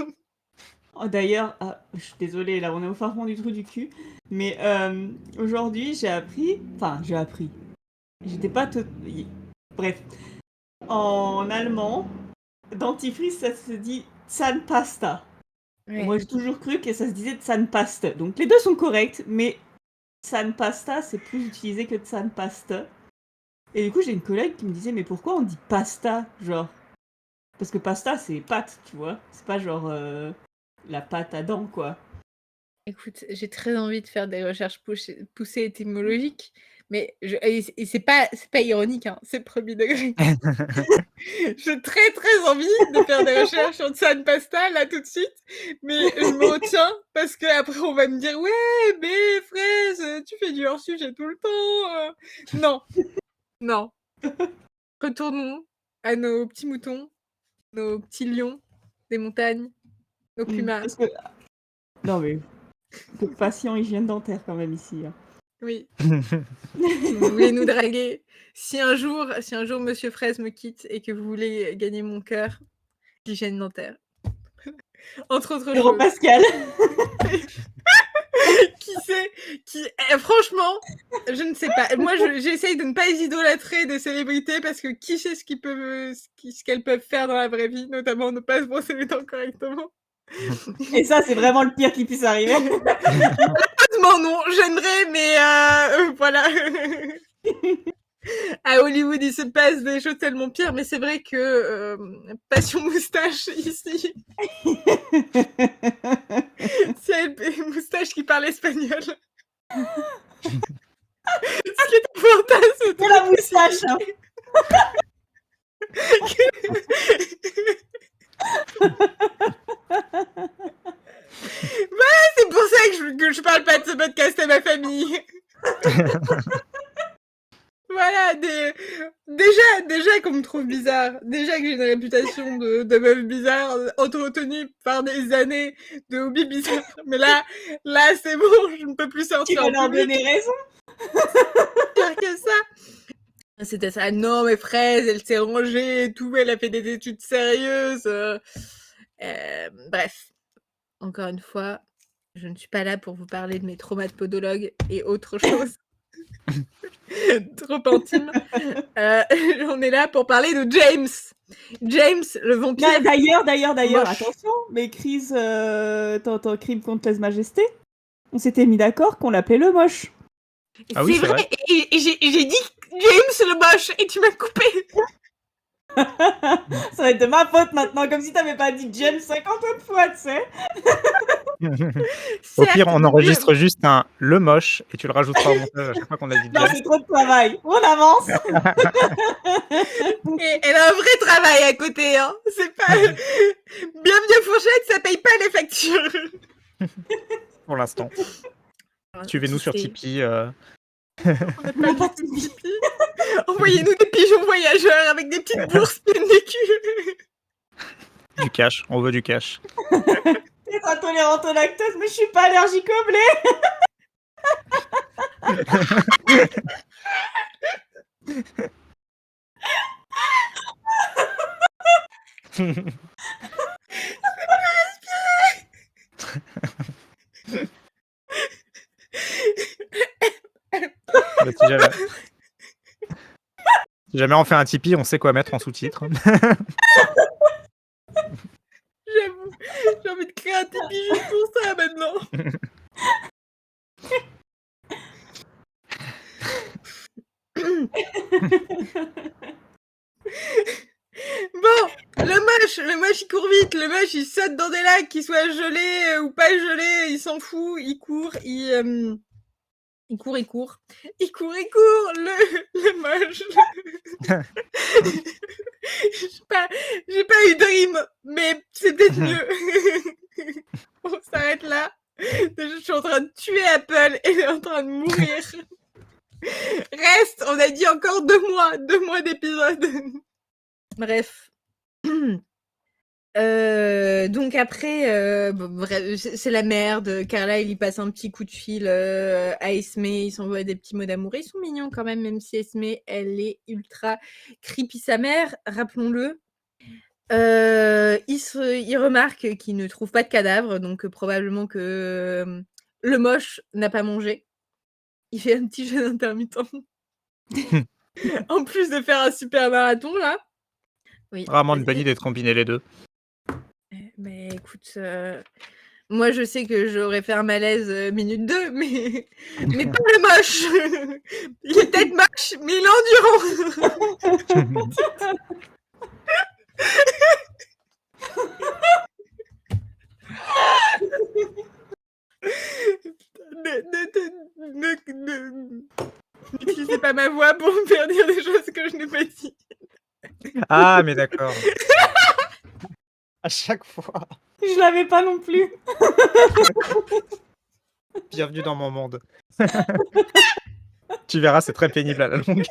Oh, d'ailleurs, je suis désolée, là, on est au fin fond du trou du cul. Mais aujourd'hui, j'ai appris. Enfin, j'ai appris. J'étais pas tout. Bref. En allemand, dentifrice, ça se dit Zahnpasta. Ouais. Moi, j'ai toujours cru que ça se disait Zahnpaste. Donc, les deux sont corrects, mais Zahnpasta, c'est plus utilisé que Zahnpaste. Et du coup, j'ai une collègue qui me disait, mais pourquoi on dit pasta, genre? Parce que pasta, c'est pâte, tu vois. C'est pas genre la pâte à dents, quoi. Écoute, j'ai très envie de faire des recherches poussées étymologiques, mais et c'est pas ironique, hein, c'est premier degré. J'ai très, très envie de faire des recherches sur Zahnpasta, là, tout de suite, mais je me retiens parce qu'après, on va me dire: «Ouais, mais Fraise, tu fais du hors-sujet tout le temps, Non, non. Retournons à nos petits moutons, nos petits lions des montagnes, nos pumas. Parce que... Non, mais... Faut que patient hygiène dentaire, quand même, ici. Hein. Oui. Si vous voulez nous draguer, si un jour Monsieur Fraise me quitte et que vous voulez gagner mon cœur, l'hygiène dentaire. Entre autres Héros choses. Pascal. Qui sait franchement, je ne sais pas. Moi, j'essaye de ne pas idolâtrer des célébrités parce que qui sait ce qu'elles peuvent faire dans la vraie vie, notamment ne pas se brosser les dents correctement. Et ça, c'est vraiment le pire qui puisse arriver. Malheureusement, non. J'aimerais, mais voilà. À Hollywood, il se passe des choses tellement pires, mais c'est vrai que Passion Moustache, ici, si elle une moustache qui parle espagnol. Ce qui est un fantasme. C'est la moustache. Hein. Ouais, c'est pour ça que je parle pas de ce podcast à ma famille. Voilà, déjà qu'on me trouve bizarre, déjà que j'ai une réputation de meuf bizarre, entretenue par des années de hobby bizarre. Mais là, c'est bon, je ne peux plus sortir en Tu vas leur public. donner raison. Pire que ça. C'était ça. Non, mais Fraise, elle s'est rangée et tout, elle a fait des études sérieuses. Bref, encore une fois, je ne suis pas là pour vous parler de mes traumas de podologue et autre chose. Trop intime. On est là pour parler de James. James, le vampire. D'ailleurs, moche. attention, mais Chris, ton crime contre lèse-majesté, on s'était mis d'accord qu'on l'appelait le moche. Ah oui, c'est c'est vrai. vrai. Et j'ai dit James le moche et tu m'as coupé. Ça va être de ma faute maintenant, comme si t'avais pas dit James 50 autres fois, tu sais. Au pire, on enregistre juste un le moche et tu le rajouteras au montage à chaque fois qu'on a dit Non, James. c'est trop de travail. On avance. Et elle a un vrai travail à côté, hein. C'est pas... Bienvenue à Fourchette, ça paye pas les factures. Pour l'instant. Suivez-nous sur Tipeee. On n'a pas du tout Tipeee. Envoyez-nous des pigeons voyageurs avec des petites bourses pleines de cul. Du cash, on veut du cash. T'es intolérante au lactose, mais je suis pas allergique au blé. Bah, si jamais on fait un Tipeee, on sait quoi mettre en sous-titres. J'avoue, j'ai envie de créer un Tipeee juste pour ça maintenant. Bon, le moche il court vite, le moche il saute dans des lacs, qu'il soit gelé ou pas gelé, il s'en fout, il court, il court, le moche. J'ai pas eu de rime, mais c'est peut-être mieux. On s'arrête là. Déjà, je suis en train de tuer Apple et elle est en train de mourir. Reste, on a dit encore 2 mois d'épisode. Bref. Donc après, bref, c'est la merde. Carlyle, il passe un petit coup de fil à Esme. Il s'envoie des petits mots d'amour. Ils sont mignons quand même si Esme, elle est ultra creepy sa mère, rappelons-le. Il remarque qu'il ne trouve pas de cadavre, donc probablement que le moche n'a pas mangé. Il fait un petit jeûne intermittent. En plus de faire un super marathon, là. Oui. Vraiment une bonne idée de combiner les deux. Mais écoute, moi je sais que j'aurais fait un malaise minute 2, mais pas le moche. Il est peut-être moche, mais il est endurant. N'utilisez pas ma voix pour me faire dire des choses que je n'ai pas dit. Ah, mais d'accord. À chaque fois. Je l'avais pas non plus. Bienvenue dans mon monde. Tu verras, c'est très pénible à la longue.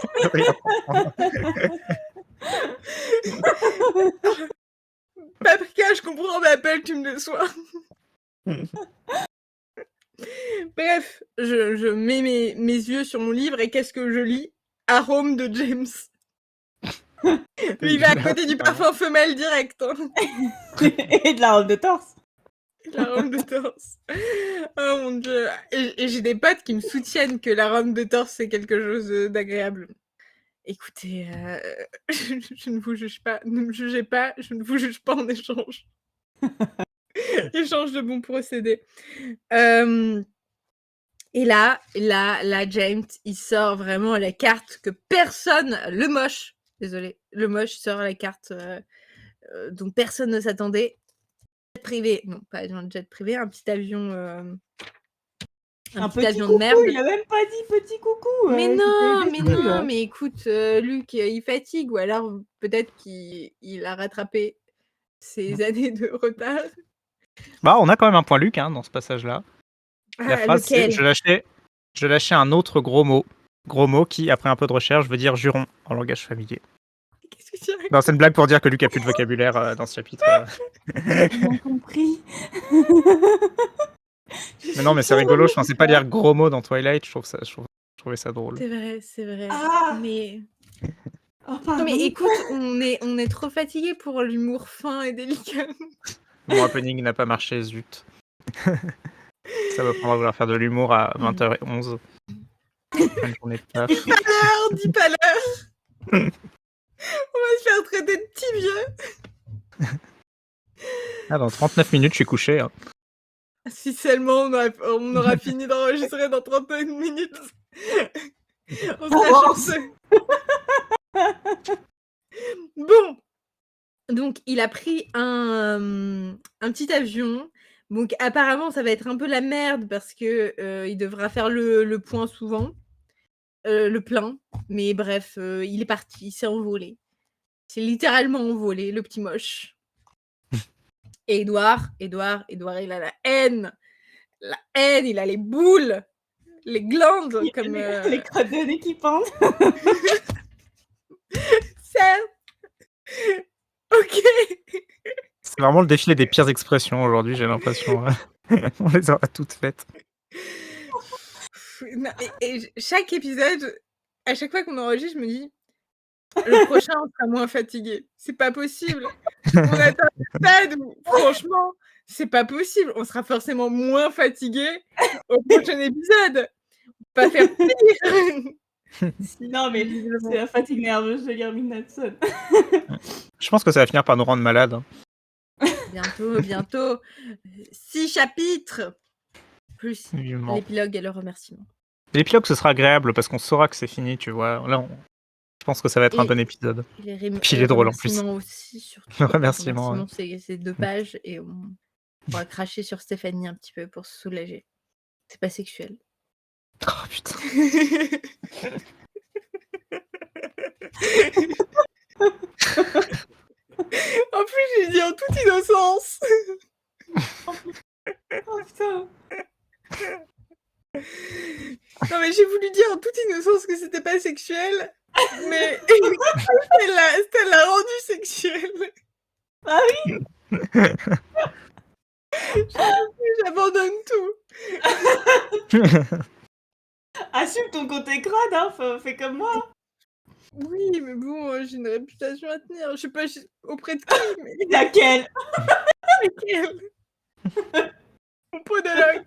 Paprika, je comprends, mais appelle, tu me déçois. Bref, je mets mes yeux sur mon livre et qu'est-ce que je lis? Arôme de James. Lui, il va à côté du parfum femelle direct. Hein. Et de la robe de torse. La robe de torse. Oh mon dieu. Et j'ai des potes qui me soutiennent que la robe de torse, c'est quelque chose d'agréable. Écoutez, je ne vous juge pas. Ne me jugez pas. Je ne vous juge pas en échange. Échange de bons procédés. Et là, James, il sort vraiment la carte que personne, le moche sort la carte dont personne ne s'attendait. Jet privé, non, pas un jet privé, un petit avion, Un petit petit avion coucou, de merde. il a même pas dit petit coucou. Mais c'était non, là. mais écoute, Luc, il fatigue, ou alors peut-être qu'il a rattrapé ses années de retard. Bah, on a quand même un point Luc hein, dans ce passage-là. La phrase, c'est lequel? je lâchais un autre gros mot qui, après un peu de recherche, veut dire juron en langage familier. Qu'est-ce que tu racontes? Non, c'est une blague pour dire que Luc a plus de vocabulaire dans ce chapitre. J'ai bien compris. Mais non, mais c'est rigolo, je pensais pas lire gros mots dans Twilight, je trouvais ça drôle. C'est vrai. Ah Mais... Oh, Non, pardon. mais écoute, on est trop fatigué pour l'humour fin et délicat. Mon happening n'a pas marché, zut. Ça me prendra à vouloir faire de l'humour à 20h11. Une journée de taf. Dis pas l'heure. On va se faire traiter de petit vieux. Ah, dans 39 minutes, je suis couché. Hein. Si seulement on aura fini d'enregistrer dans 39 minutes. On sera chanceux. Bon. Donc, il a pris un petit avion. Donc, apparemment, ça va être un peu la merde parce que il devra faire le point souvent. Le plein. Mais bref, il est parti, il s'est envolé. C'est littéralement envolé, le petit moche. Et Édouard, il a la haine. La haine, il a les boules, les glandes, comme... Les crottes de nez qui pendent. Certes. Ok. C'est vraiment le défilé des pires expressions aujourd'hui, j'ai l'impression. On les aura toutes faites. Non, et chaque épisode, à chaque fois qu'on enregistre, je me dis, le prochain, on sera moins fatigué. C'est pas possible. On atteint un stade où, franchement, c'est pas possible. On sera forcément moins fatigué au prochain épisode. Pas faire pire. Non, mais c'est la fatigue nerveuse de lire Midnight Sun. Je pense que ça va finir par nous rendre malades. Hein. Bientôt. 6 chapitres. Plus Vivement. l'épilogue et le remerciement. L'épilogue, ce sera agréable parce qu'on saura que c'est fini, tu vois. Là, je pense que ça va être un bon épisode. Puis il est drôle en plus. Aussi, surtout. Le remerciement. C'est 2 pages et on va cracher sur Stéphanie un petit peu pour se soulager. C'est pas sexuel. Oh putain. En plus, j'ai dit en toute innocence. Oh putain. Non, mais j'ai voulu dire en toute innocence que c'était pas sexuel, mais elle l'a rendu sexuel. Ah oui. J'abandonne tout. Assume ton côté crade, hein, fais comme moi. Oui, mais bon, j'ai une réputation à tenir. Je sais pas auprès de qui, mais Laquelle? laquelle? Mon podologue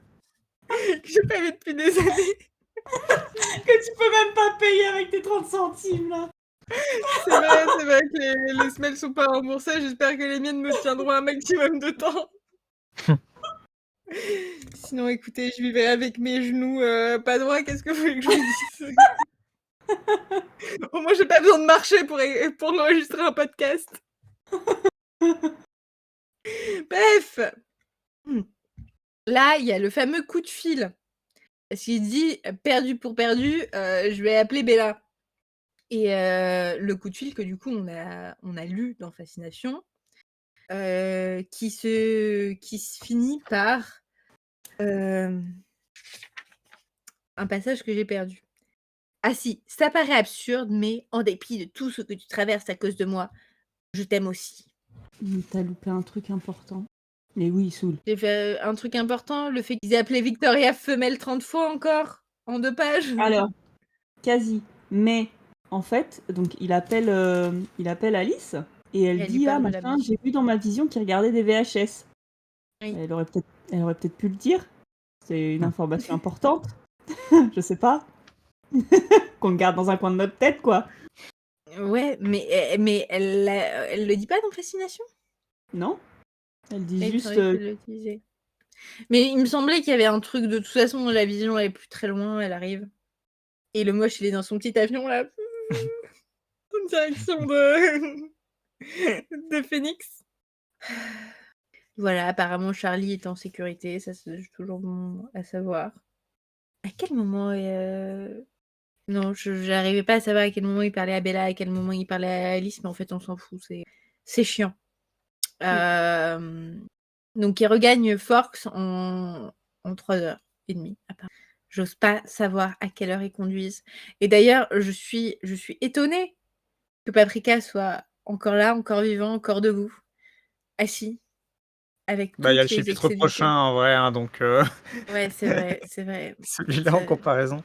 que j'ai pas vu depuis des années. Que tu peux même pas payer avec tes 30 centimes, là. C'est vrai que les semelles sont pas remboursées. J'espère que les miennes me tiendront un maximum de temps. Sinon, écoutez, je vivrai avec mes genoux pas droits. Qu'est-ce que vous voulez que je vous dise? Au moins, j'ai pas besoin de marcher pour enregistrer un podcast. Bref. Là, il y a le fameux coup de fil. Parce qu'il dit perdu pour perdu, je vais appeler Bella. Et le coup de fil que du coup on a lu dans Fascination, qui se finit par un passage que j'ai perdu. Ah si, ça paraît absurde, mais en dépit de tout ce que tu traverses à cause de moi, je t'aime aussi. Mais t'as loupé un truc important. Mais oui, Soul. J'ai fait un truc important, le fait qu'ils aient appelé Victoria femelle 30 fois encore, en 2 pages. Alors, quasi. Mais, en fait, donc il appelle Alice et elle Elle lui dit « Ah, parle de la machin, musique. j'ai vu dans ma vision qu'il regardait des VHS. Oui. Elle aurait peut-être pu le dire. C'est une information importante. Je sais pas. Qu'on le garde dans un coin de notre tête, quoi. Ouais, mais elle le dit pas dans Fascination? Non? Elle dit Il me juste... semblait qu'elle le disait. Mais il me semblait qu'il y avait un truc de toute façon, la vision elle est plus très loin, elle arrive. Et le moche, il est dans son petit avion là, en direction de Phoenix. Voilà, apparemment Charlie est en sécurité, ça c'est toujours bon à savoir. À quel moment non, j'arrivais pas à savoir à quel moment il parlait à Bella, à quel moment il parlait à Alice, mais en fait on s'en fout, c'est chiant. Donc il regagne Forks en 3h30 apparemment. J'ose pas savoir à quelle heure ils conduisent. Et d'ailleurs, je suis étonnée que Paprika soit encore là, encore vivant, encore debout, assis, avec Bah, il y a le toutes les chapitre excès du prochain cœur. en vrai, hein, donc Ouais, c'est vrai, c'est vrai. celui-là en Ça- comparaison,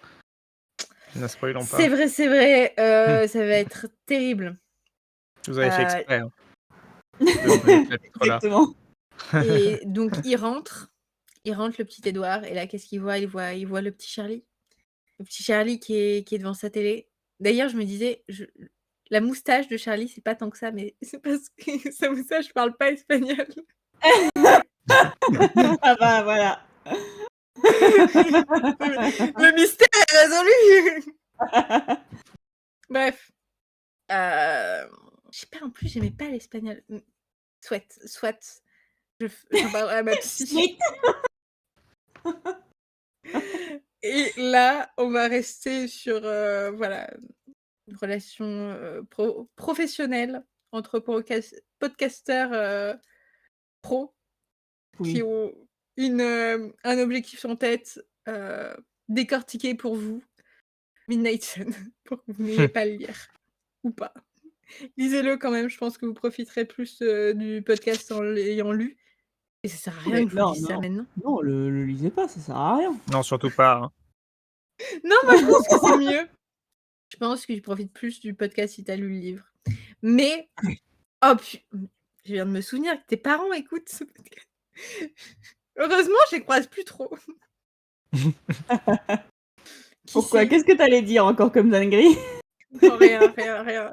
ne spoilons pas. C'est vrai, ça va être terrible. Vous avez fait Euh, exprès, hein, de ce chapitre-là. Exactement. et donc il rentre le petit Édouard, et là qu'est-ce qu'il voit? Il voit le petit Charlie. Le petit Charlie qui est devant sa télé. D'ailleurs, je me disais, la moustache de Charlie, c'est pas tant que ça, mais c'est parce que sa moustache parle pas espagnol. Ah bah, voilà. Le mystère est résolu. Bref. Je sais pas, en plus, j'aimais pas l'espagnol. Soit. J'en parlerai à ma psy. Et là, on va rester sur voilà, une relation professionnelle entre podcasteurs pro qui Oui. ont un objectif en tête, décortiquer pour vous Midnight Sun, pour que vous n'ayez pas à le lire, ou pas. Lisez-le quand même, je pense que vous profiterez plus du podcast en l'ayant lu. Et ça sert à rien Mais que je vous non, dise ça non. maintenant. Non, le lisez pas, ça sert à rien. Non, surtout pas, hein. Non, moi je pense que c'est mieux. Je pense que je profite plus du podcast si t'as lu le livre. Mais, oh, je viens de me souvenir que tes parents écoutent ce podcast. Heureusement, je les croise plus trop. Qui Pourquoi? sait? Qu'est-ce que t'allais dire encore comme dinguerie? Non, rien.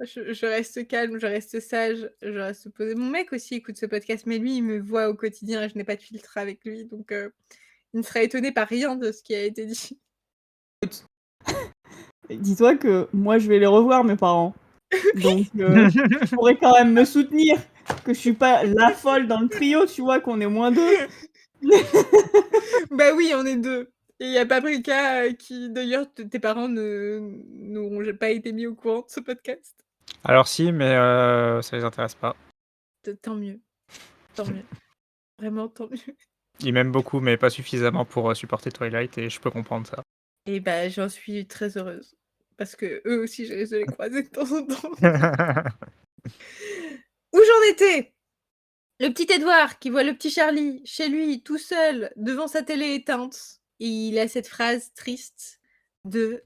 Je reste calme, je reste sage, je reste posée. Mon mec aussi écoute ce podcast, mais lui, il me voit au quotidien et je n'ai pas de filtre avec lui, donc il ne sera étonné par rien de ce qui a été dit. Dis-toi que moi, je vais les revoir, mes parents. Donc, tu pourrais quand même me soutenir. Que je suis pas la folle dans le trio, tu vois, qu'on est moins deux. Bah oui, on est deux. Et il y a Paprika qui, d'ailleurs, tes parents n'auront pas été mis au courant de ce podcast. Alors si, mais ça les intéresse pas. Tant mieux. Tant mieux. Vraiment, tant mieux. Ils m'aiment beaucoup, mais pas suffisamment pour supporter Twilight, et je peux comprendre ça. Et bah, j'en suis très heureuse. Parce que eux aussi, je risque de les croiser de temps en temps. Où j'en étais? Le petit Édouard qui voit le petit Charlie chez lui, tout seul, devant sa télé éteinte. Et il a cette phrase triste de...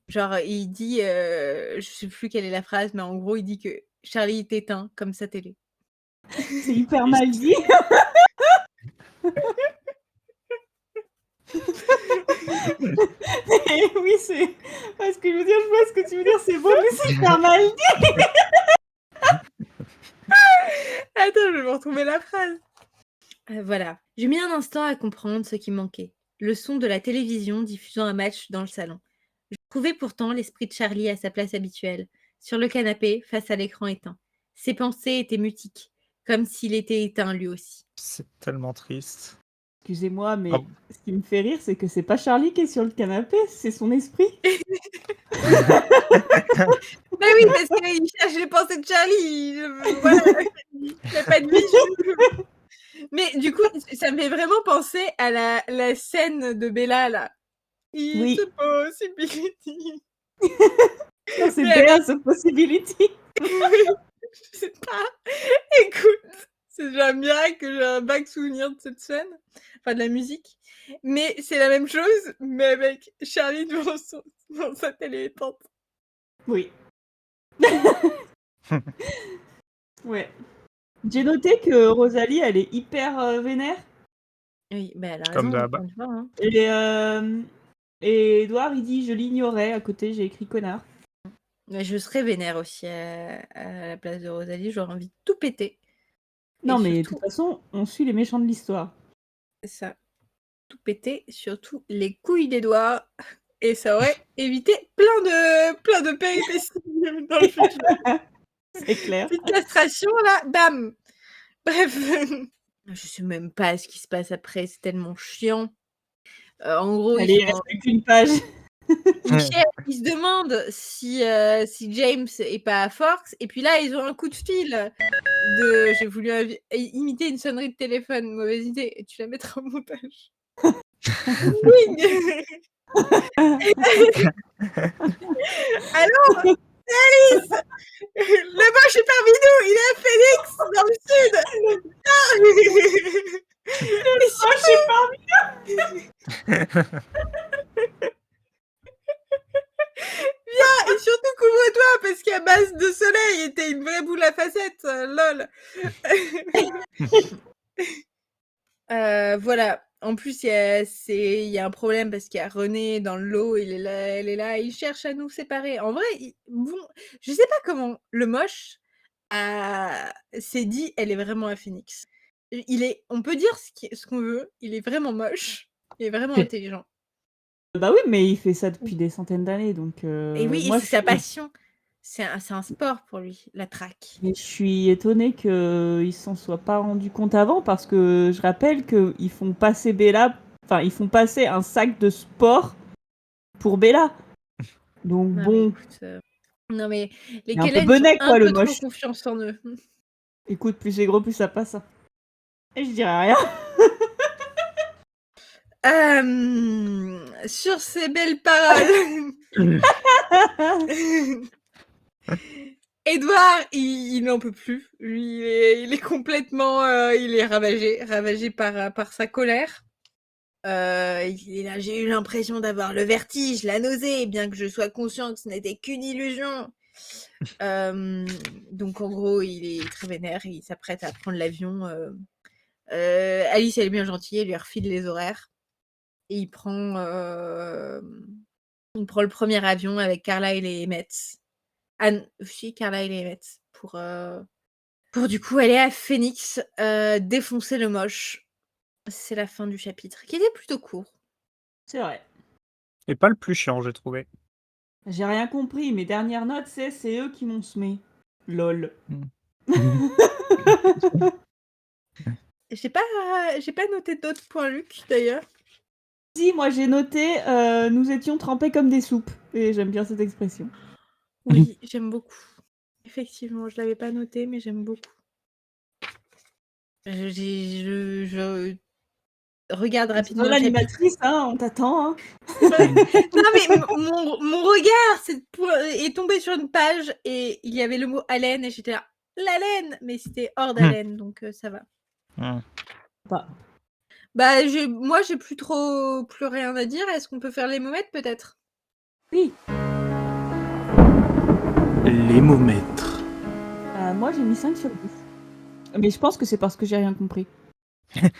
genre, il dit... je sais plus quelle est la phrase, mais en gros, il dit que Charlie est éteint comme sa télé. C'est hyper mal dit. Et oui, c'est... Parce que je veux dire, je vois ce que tu veux dire, c'est beau, mais c'est hyper mal dit. Attends, je vais me retrouver la phrase. Voilà. J'ai mis un instant à comprendre ce qui manquait. Le son de la télévision diffusant un match dans le salon. Je trouvais pourtant l'esprit de Charlie à sa place habituelle, sur le canapé, face à l'écran éteint. Ses pensées étaient mutiques, comme s'il était éteint lui aussi. C'est tellement triste. Excusez-moi, mais Oh. ce qui me fait rire, c'est que c'est pas Charlie qui est sur le canapé, c'est son esprit. Bah oui, parce qu'il cherche les pensées de Charlie. Voilà, il n'a pas de vie. Mais du coup, ça me fait vraiment penser à la scène de Bella, là. Oui. It's a possibility. Non, c'est Mais Bella's a possibility. Je sais pas. Écoute, c'est déjà un miracle que j'ai un vague souvenir de cette scène. Enfin, de la musique. Mais c'est la même chose, mais avec Charlie devant sa télé éteinte. Oui. Ouais. J'ai noté que Rosalie, elle est hyper vénère. Oui, bah elle a Comme raison, d'hab. encore une fois, hein. Et Edouard, il dit « Je l'ignorais ». À côté, j'ai écrit « connard ». Mais je serais vénère aussi à la place de Rosalie, j'aurais envie de tout péter. Non, Et mais de surtout, toute façon, on suit les méchants de l'histoire. c'est ça, tout péter, surtout les couilles d'Edouard. Et ça aurait évité plein de péripéties dans le futur. C'est clair. Petite castration, là, bam. Bref, je sais même pas ce qui se passe après, c'est tellement chiant. En gros, Allez, il reste plus qu'une page. Michel, il se demande si James est pas à Forks, et puis là, ils ont un coup de fil de... J'ai voulu imiter une sonnerie de téléphone, mauvaise idée, et tu la mettras au montage. Oui. Allô, Alice, le moche est parmi nous, il est à Phoenix, dans le sud. Viens, et surtout couvre-toi, parce qu'à base de soleil, était une vraie boule à facettes, lol. Voilà. En plus, il y a un problème parce qu'il y a René dans le lot, elle est là, il cherche à nous séparer. En vrai, bon, je sais pas comment le moche s'est dit, elle est vraiment à Phoenix. On peut dire ce qu'on veut, il est vraiment moche, il est vraiment intelligent. Bah oui, mais il fait ça depuis des centaines d'années, donc... Et oui, moi, c'est sa passion. C'est un sport pour lui, la traque. Mais je suis étonnée qu'ils s'en soient pas rendus compte avant, parce que je rappelle qu'ils font passer Bella... Enfin, ils font passer un sac de sport pour Bella. Donc Non, bon... mais écoute, non mais les Il est un peu Kellen bonnet, sont quoi, un le peu trop moche. confiance en eux. Écoute, plus c'est gros, plus ça passe. Et je dirais rien. Sur ces belles paroles, Edouard, il n'en peut plus. Lui, il est complètement, il est ravagé par sa colère. Il est là, j'ai eu l'impression d'avoir le vertige, la nausée, bien que je sois conscient que ce n'était qu'une illusion. Donc en gros, il est très vénère, il s'apprête à prendre l'avion. Alice, elle est bien gentille, elle lui refile les horaires. Et il prend le premier avion avec Carlyle et Emmett. Si, Carlyle et Emmett. Pour du coup aller à Phoenix, défoncer le moche. C'est la fin du chapitre, qui était plutôt court. C'est vrai. Et pas le plus chiant, j'ai trouvé. J'ai rien compris. Mes dernières notes, c'est eux qui m'ont semé. Lol. J'ai pas noté d'autres points, Luc, d'ailleurs. Si, moi j'ai noté nous étions trempés comme des soupes. Et j'aime bien cette expression. Oui, j'aime beaucoup. Effectivement, je l'avais pas noté, mais j'aime beaucoup. Je regarde rapidement. L'animatrice, hein, on t'attend. Hein. Non, mais mon regard est tombé sur une page et il y avait le mot haleine et j'étais là. la laine, mais c'était hors d'haleine, donc ça va. Pas. Bah, moi, j'ai plus rien à dire. Est-ce qu'on peut faire les momettes, peut-être? Oui. Les momètres. Moi, j'ai mis 5 sur 10. Mais je pense que c'est parce que j'ai rien compris.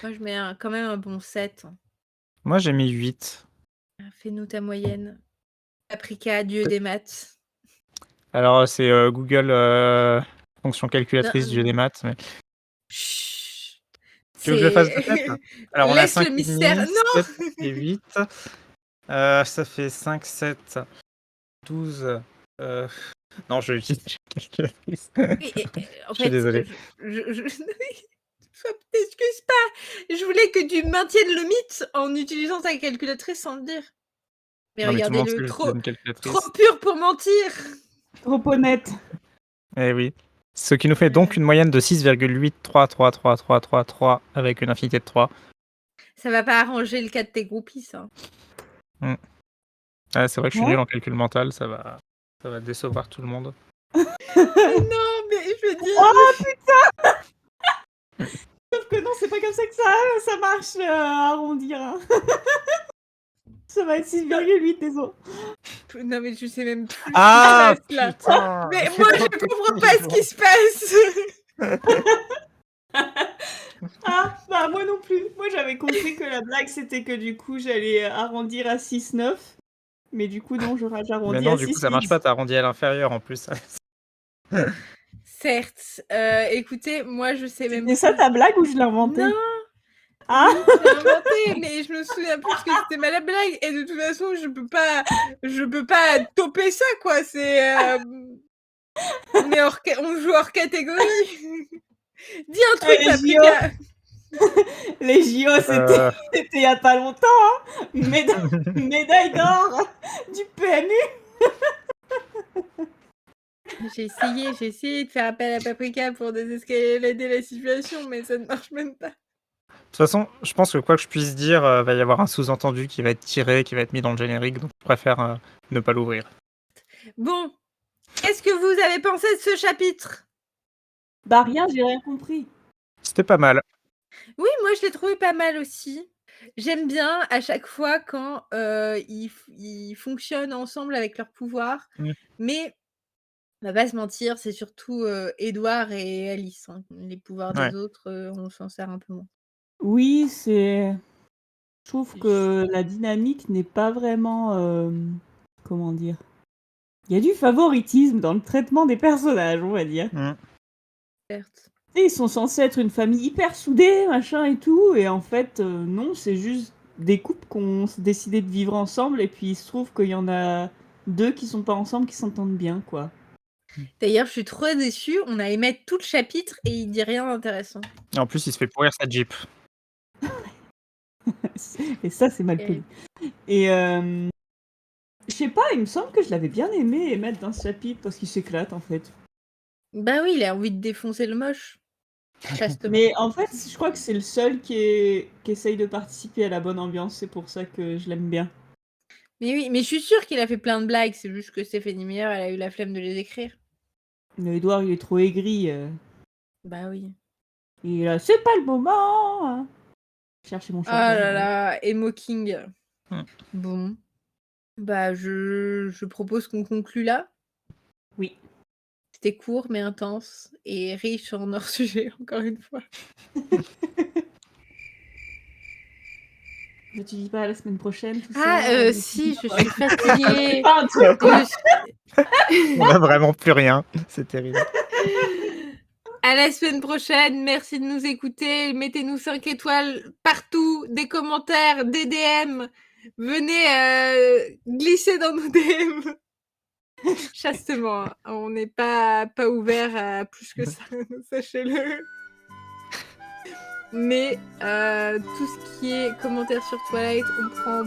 Moi, je mets quand même un bon 7. Moi, j'ai mis 8. Fais-nous ta moyenne. Paprika, dieu des maths. Alors, c'est Google fonction calculatrice Non, dieu des maths. Mais... Chut. Tu veux que je le fasse peut-être? Alors, on a Laisse 5 le mystère. Non. 7 et 8. Ça fait 5, 7, 12. Non, je vais utiliser la calculatrice. En Je suis fait, désolé. t'excuses pas. Je voulais que tu maintiennes le mythe en utilisant ta calculatrice sans le dire. Mais Non, mais tout le monde sait regardez-le, que j'utilise une calculatrice. trop pur pour mentir. Trop honnête. Eh oui. Ce qui nous fait donc une moyenne de 6,833333 avec une infinité de 3. Ça va pas arranger le cas de tes groupies, ça. Ah, c'est vrai que je suis Ouais. nul en calcul mental, ça va décevoir tout le monde. Mais non, mais je veux dire... Oh putain. Sauf que non, c'est pas comme ça que ça marche à arrondir. Hein. Ça va être 6,8, désolé. Non, mais je sais même plus Ah, ce qui se passe là. putain. Mais moi, je comprends pas ce qui se passe. Ah, bah moi non plus. Moi j'avais compris que la blague c'était que du coup j'allais arrondir à 6,9. Mais du coup non, j'arrondis Mais non, à du 6,8. coup, ça marche pas, t'as arrondi à l'inférieur en plus. Certes. Écoutez, moi, je sais même C'était ça ta blague ou je l'ai inventé? Non. Ah. Oui, je l'ai inventé, mais je me souviens plus que c'était ma blague. Et de toute façon, je peux pas toper ça, quoi. C'est... on joue hors catégorie. Dis un truc, Les Paprika. Les JO c'était il y a pas longtemps, hein. Médaille d'or du PMU. J'ai essayé de faire appel à Paprika pour désescalader la situation, mais ça ne marche même pas. De toute façon, je pense que quoi que je puisse dire, va y avoir un sous-entendu qui va être tiré, qui va être mis dans le générique, donc je préfère ne pas l'ouvrir. Bon, qu'est-ce que vous avez pensé de ce chapitre? Bah rien, j'ai rien compris. C'était pas mal. Oui, moi je l'ai trouvé pas mal aussi. J'aime bien à chaque fois quand ils fonctionnent ensemble avec leurs pouvoirs, mais on va pas se mentir, c'est surtout Édouard et Alice. Hein. Les pouvoirs des autres, on s'en sert un peu moins. Oui, je trouve que la dynamique n'est pas vraiment... Comment dire? Il y a du favoritisme dans le traitement des personnages, on va dire. Certes. Et ils sont censés être une famille hyper soudée, machin et tout, et en fait, non, c'est juste des couples qui ont décidé de vivre ensemble, et puis il se trouve qu'il y en a 2 qui sont pas ensemble, qui s'entendent bien, quoi. D'ailleurs, je suis trop déçue, on a aimé tout le chapitre et il dit rien d'intéressant. Et en plus, il se fait pourrir sa Jeep. Et ça, c'est mal poli. Et je sais pas, il me semble que je l'avais bien aimé mettre dans ce chapitre parce qu'il s'éclate en fait. Bah oui, il a envie de défoncer le moche. Chastement. Mais en fait, je crois que c'est le seul qui essaye de participer à la bonne ambiance, c'est pour ça que je l'aime bien. Mais oui, mais je suis sûre qu'il a fait plein de blagues, c'est juste que Stéphanie Meyer, elle a eu la flemme de les écrire. Mais Edouard, il est trop aigri. Bah oui. Et là, c'est pas le moment hein. Chercher mon Oh chat. là là, Emo King. Bon. Bah, je propose qu'on conclue là. Oui. C'était court mais intense et riche en hors-sujet, encore une fois. Je te dis pas la semaine prochaine, tout Ah, ça. si, je suis fatiguée. Pas un truc, quoi. On a vraiment plus rien. C'est terrible. À la semaine prochaine, merci de nous écouter. Mettez-nous 5 étoiles partout, des commentaires, des DM. Venez glisser dans nos DM. Chastement, hein. On n'est pas ouvert à plus que ça, sachez-le. Mais tout ce qui est commentaires sur Twilight, on prend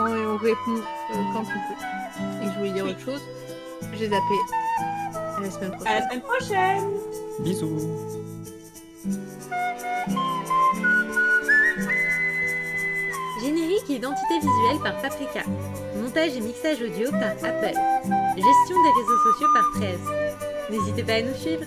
et on répond quand on peut. Et je voulais dire autre chose. J'ai zappé. À la semaine prochaine. À la semaine prochaine. Bisous. Générique et identité visuelle par Paprika. Montage et mixage audio par Apple. Gestion des réseaux sociaux par 13. N'hésitez pas à nous suivre.